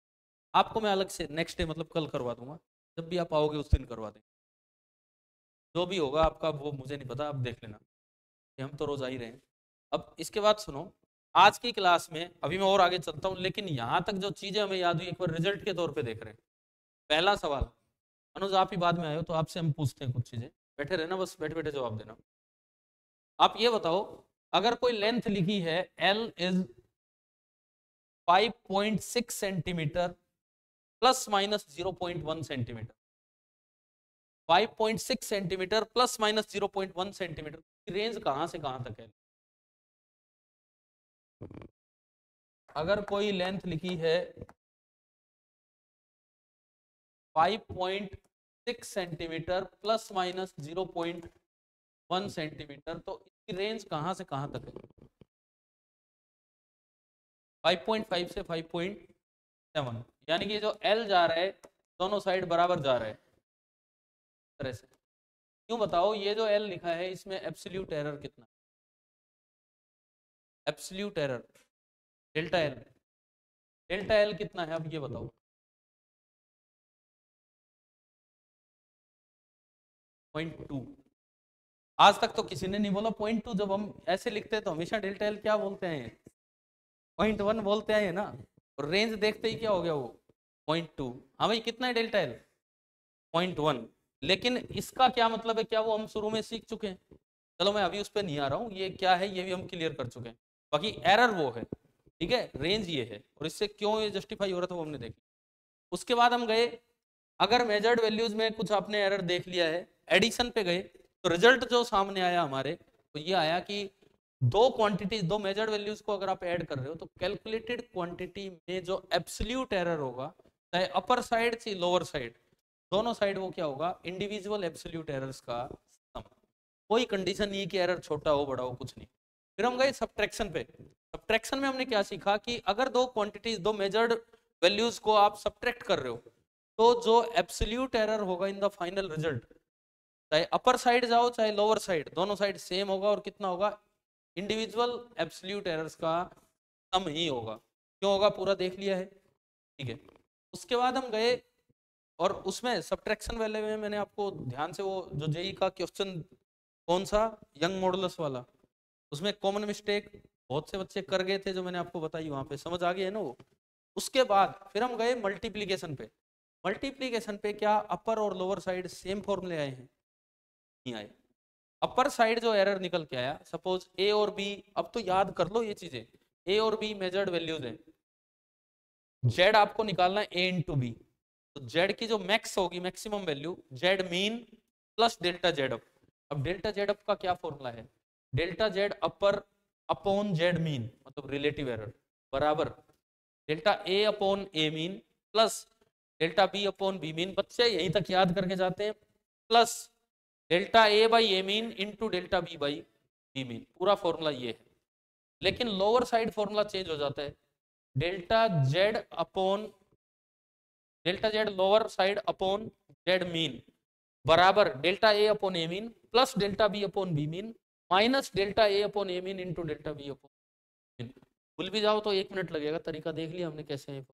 आपको मैं अलग से नेक्स्ट डे मतलब कल करवा दूंगा, जब भी आप आओगे उस दिन करवा देंगे। जो भी होगा आपका वो मुझे नहीं पता, आप देख लेना, कि हम तो रोज आ ही रहे हैं। अब इसके बाद सुनो, आज की क्लास में अभी मैं और आगे चलता हूँ, लेकिन यहाँ तक जो चीजें हमें याद हुई एक बार रिजल्ट के तौर पे देख रहे हैं। पहला सवाल, अनुज आप ही बाद में आए हो तो आपसे हम पूछते हैं कुछ चीजें, बैठे रहना बस, बैठे बैठे जवाब देना। आप ये बताओ, अगर कोई लेंथ लिखी है L is 5.6 centimetre plus minus 0.1 centimetre, 5.6 centimetre plus minus 0.1 centimetre की रेंज कहां से कहां तक है? अगर कोई लेंथ लिखी है 5.6 सेंटीमीटर प्लस माइनस 0.1 सेंटीमीटर, तो इसकी रेंज कहां से कहां तक है? 5.5 से 5.7, यानी कि जो L जा रहा है दोनों साइड बराबर जा रहा है तरह से। क्यों बताओ, ये जो L लिखा है इसमें एब्सोल्यूट एरर कितना? Absolute error delta L, delta L कितना है अब ये बताओ? 0.2। आज तक तो किसी ने नहीं बोला 0.2, जब हम ऐसे लिखते हैं तो हमेशा डेल्टा L क्या बोलते हैं? 0.1 बोलते हैं ना, और रेंज देखते ही क्या हो गया वो 0.2। हाँ भाई कितना है डेल्टा L? 0.1। लेकिन इसका क्या मतलब है, क्या वो हम शुरू में सीख चुके हैं? चलो मैं अभी उस पर नहीं आ रहा हूँ, ये क्या है ये भी हम क्लियर कर चुके हैं। बाकी एरर वो है, ठीक है, रेंज ये है, और इससे क्यों ये जस्टिफाई हो रहा था वो हमने देखा। उसके बाद हम गए, अगर मेजर्ड वैल्यूज में कुछ आपने एरर देख लिया है, एडिशन पे गए, तो रिजल्ट जो सामने आया हमारे, तो ये आया कि दो क्वांटिटी, दो मेजर्ड वैल्यूज को अगर आप ऐड कर रहे हो तो कैलकुलेटेड क्वांटिटी में जो एब्सोल्यूट एरर होगा, चाहे अपर साइड चाहे लोअर साइड, दोनों साइड वो क्या होगा? इंडिविजुअल एब्सोल्यूट एरर्स का सम। कोई कंडीशन नहीं कि एरर छोटा हो बड़ा हो, कुछ नहीं। फिर हम गए सब्ट्रैक्शन पे। सब्ट्रैक्शन में हमने क्या सीखा कि अगर दो क्वांटिटीज, दो मेजर्ड वैल्यूज को आप सब्ट्रैक्ट कर रहे हो, तो जो एब्सोल्यूट एरर होगा इन द फाइनल रिजल्ट, चाहे अपर साइड जाओ चाहे लोअर साइड, दोनों साइड सेम होगा, और कितना होगा? इंडिविजुअल एब्सोल्यूट एरर्स का सम ही होगा। क्यों होगा पूरा देख लिया है, ठीक है। उसके बाद हम गए, और उसमें सब्ट्रैक्शन वाले में मैंने आपको ध्यान से वो जो जेई का क्वेश्चन, कौन सा, यंग मॉडुलस वाला, उसमें कॉमन मिस्टेक बहुत से बच्चे कर गए थे जो मैंने आपको बताई, वहां पे समझ आ गई है ना वो। उसके बाद फिर हम गए मल्टीप्लीकेशन पे। मल्टीप्लीकेशन पे क्या अपर और लोअर साइड सेम फॉर्मूले आए हैं? नहीं आए। अपर साइड जो एरर निकल के आया, सपोज ए और बी, अब तो याद कर लो ये चीजें, ए और बी मेजर्ड वैल्यूज है, जेड आपको निकालना है ए इंटू बी, तो जेड की जो मैक्स होगी, maximum value, Z mean plus delta Z up. अब डेल्टा जेड अप का क्या फॉर्मूला है? Delta Z upper upon Z mean, मतलब रिलेटिव एरर, बराबर delta A upon A mean plus delta B upon B mean, बच्चे यहीं तक याद करके जाते हैं, plus delta A by A mean into delta B by B mean, पूरा फॉर्मूला ये है। लेकिन लोअर साइड फॉर्मूला चेंज हो जाता है, delta Z upon delta Z lower side upon Z mean बराबर delta A upon A mean plus delta B upon B mean minus delta A upon A mean into delta B upon mean. भूल भी जाओ तो 1 मिनट लगेगा, तरीका देख लिया हमने कैसे है।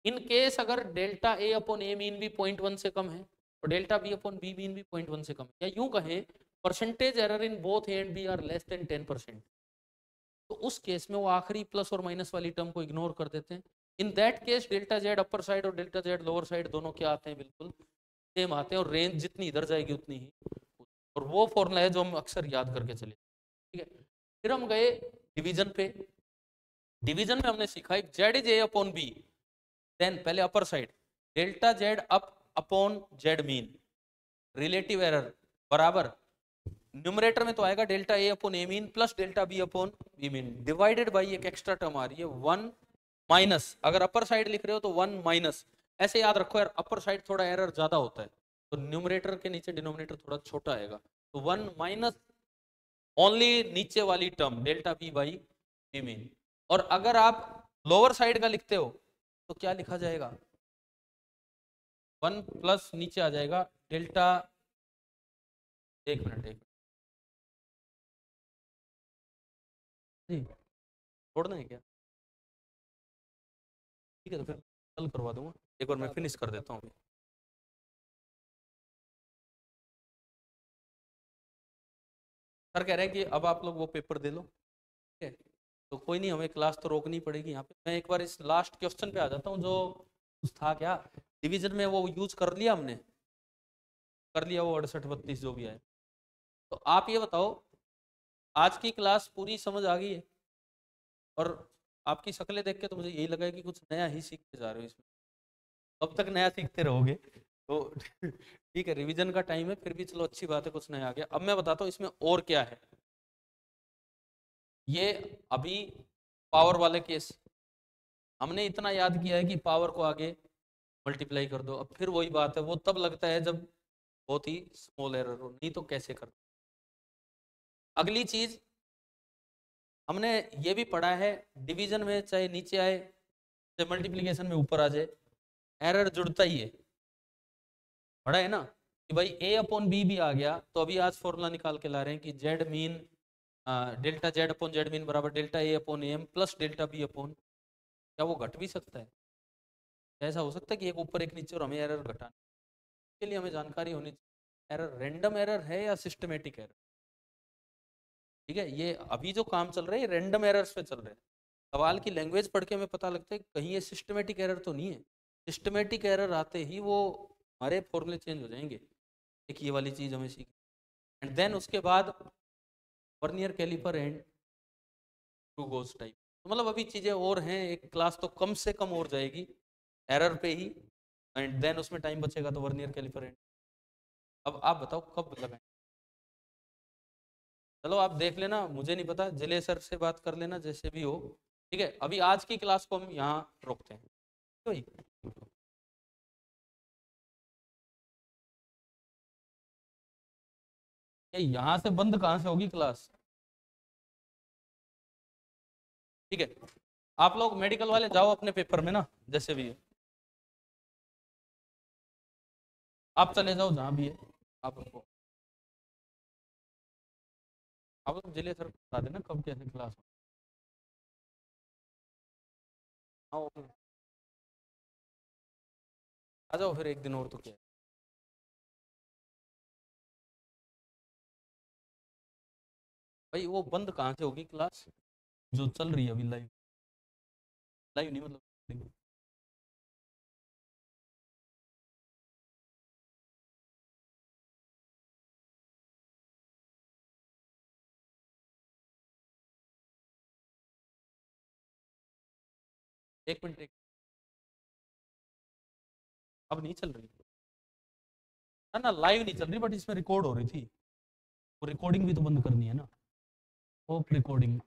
इन केस अगर delta A upon A mean भी 0.1 से कम है और delta B upon B mean भी 0.1 से कम है, या यूं कहें percentage error in both A and B are less than 10%, तो उस केस में वो आखिरी प्लस और माइनस वाली टर्म को इग्नोर कर देते हैं। In that case delta Z upper side और डेल्टा जेड लोअर साइड दोनों क्या आते हैं? बिल्कुल सेम आते हैं, और रेंज जितनी इधर जाएगी उतनी ही, और वो फॉर्मूला है जो हम अक्सर याद करके चले, ठीक है। फिर हम गए डिवीजन पे। डिवीजन में हमने सीखा एक Z is A upon B, then पहले upper side delta Z up upon Z mean, relative error बराबर न्यूमरेटर में तो आएगा delta A upon A mean plus delta B upon B mean, divided by एक एक्स्ट्रा टर्म आ रही है 1 माइनस, अगर अपर साइड लिख रहे हो तो 1 माइनस, ऐसे याद रखो यार अपर साइड थोड़ा एरर ज्यादा होता है तो न्यूमरेटर के नीचे डिनोमिनेटर थोड़ा छोटा आएगा, तो 1 माइनस ओनली नीचे वाली term delta B by B mean. और अगर आप लोअर साइड का लिखते हो तो क्या लिखा जाएगा, 1 प्लस नीचे आ जाएगा डेल्टा, एक मिनट जी छोड़ना है क्या, ठीक है तो फिर कल करवा दूंगा, एक बार मैं फिनिश कर देता हूँ। सर कह रहे हैं कि अब आप लोग वो पेपर दे लो, ठीक है तो कोई नहीं, हमें क्लास तो रोकनी पड़ेगी यहाँ पे। मैं एक बार इस लास्ट क्वेश्चन पे आ जाता हूँ जो कुछ था क्या डिवीजन में, वो यूज कर लिया हमने, कर लिया वो 68 32 जो भी आए। तो आप ये बताओ आज की क्लास पूरी समझ आ गई है, और आपकी शक्लें देख के तो मुझे यही लगा है कि कुछ नया ही सीखते जा रहे हो इसमें, कब तक नया सीखते रहोगे तो ठीक है रिवीजन का टाइम है फिर भी चलो अच्छी बात है कुछ नया आ गया। अब मैं बताता हूँ इसमें और क्या है, ये अभी पावर वाले केस हमने इतना याद किया है कि पावर को आगे मल्टीप्लाई कर दो, अब फिर वही बात है वो तब लगता है जब बहुत ही स्मॉल एरर हो, नहीं तो कैसे कर। अगली चीज हमने ये भी पढ़ा है डिवीजन में चाहे नीचे आए चाहे मल्टीप्लीकेशन में ऊपर आ जाए एरर जुड़ता ही है, पढ़ा है ना कि भाई ए अपॉन बी भी आ गया तो अभी आज फॉर्मूला निकाल के ला रहे हैं कि Z mean delta Z upon Z mean बराबर delta A upon M plus delta B upon, क्या वो घट भी सकता है, ऐसा हो सकता है कि एक ऊपर एक नीचे और हमें एरर घटाने के लिए हमें जानकारी होनी चाहिए एरर रेंडम एरर है या सिस्टमेटिक एरर, ठीक है ये अभी जो काम चल रहा है रैंडम एरर्स पे चल रहे हैं, सवाल की लैंग्वेज पढ़ के हमें पता लगता है कहीं ये सिस्टमेटिक एरर तो नहीं है, सिस्टमेटिक एरर आते ही वो हमारे फॉर्मूले चेंज हो जाएंगे, एक ये वाली चीज हमें सीखी। एंड देन उसके बाद वर्नियर कैलिपर एंड ट्रू गोज टाइप, तो मतलब अभी चीजें और हैं, एक क्लास तो कम से कम और जाएगी एरर पे ही, एंड देन उसमें टाइम बचेगा तो वर्नियर कैलिपर एंड। अब आप बताओ कब लगाएं, चलो आप देख लेना मुझे नहीं पता, जिले सर से बात कर लेना जैसे भी हो, ठीक है अभी आज की क्लास को हम यहाँ रोकते हैं तो ही। ये यहाँ से बंद कहाँ से होगी क्लास, ठीक है आप लोग मेडिकल वाले जाओ अपने पेपर में ना जैसे भी है, आप चले जाओ जहाँ भी है, आप लोग आप लोग जिले सर को बता देना कब कैसे क्लास हो। आओ आ जाओ फिर एक दिन और तो क्या है। भाई वो बंद कहाँ से होगी क्लास जो चल रही है अभी लाइव, लाइव नहीं मतलब, एक मिनट एक, अब नहीं चल रही ना ना लाइव नहीं चल रही बट इसमें रिकॉर्ड हो रही थी, वो रिकॉर्डिंग भी तो बंद करनी है ना, ऑफ रिकॉर्डिंग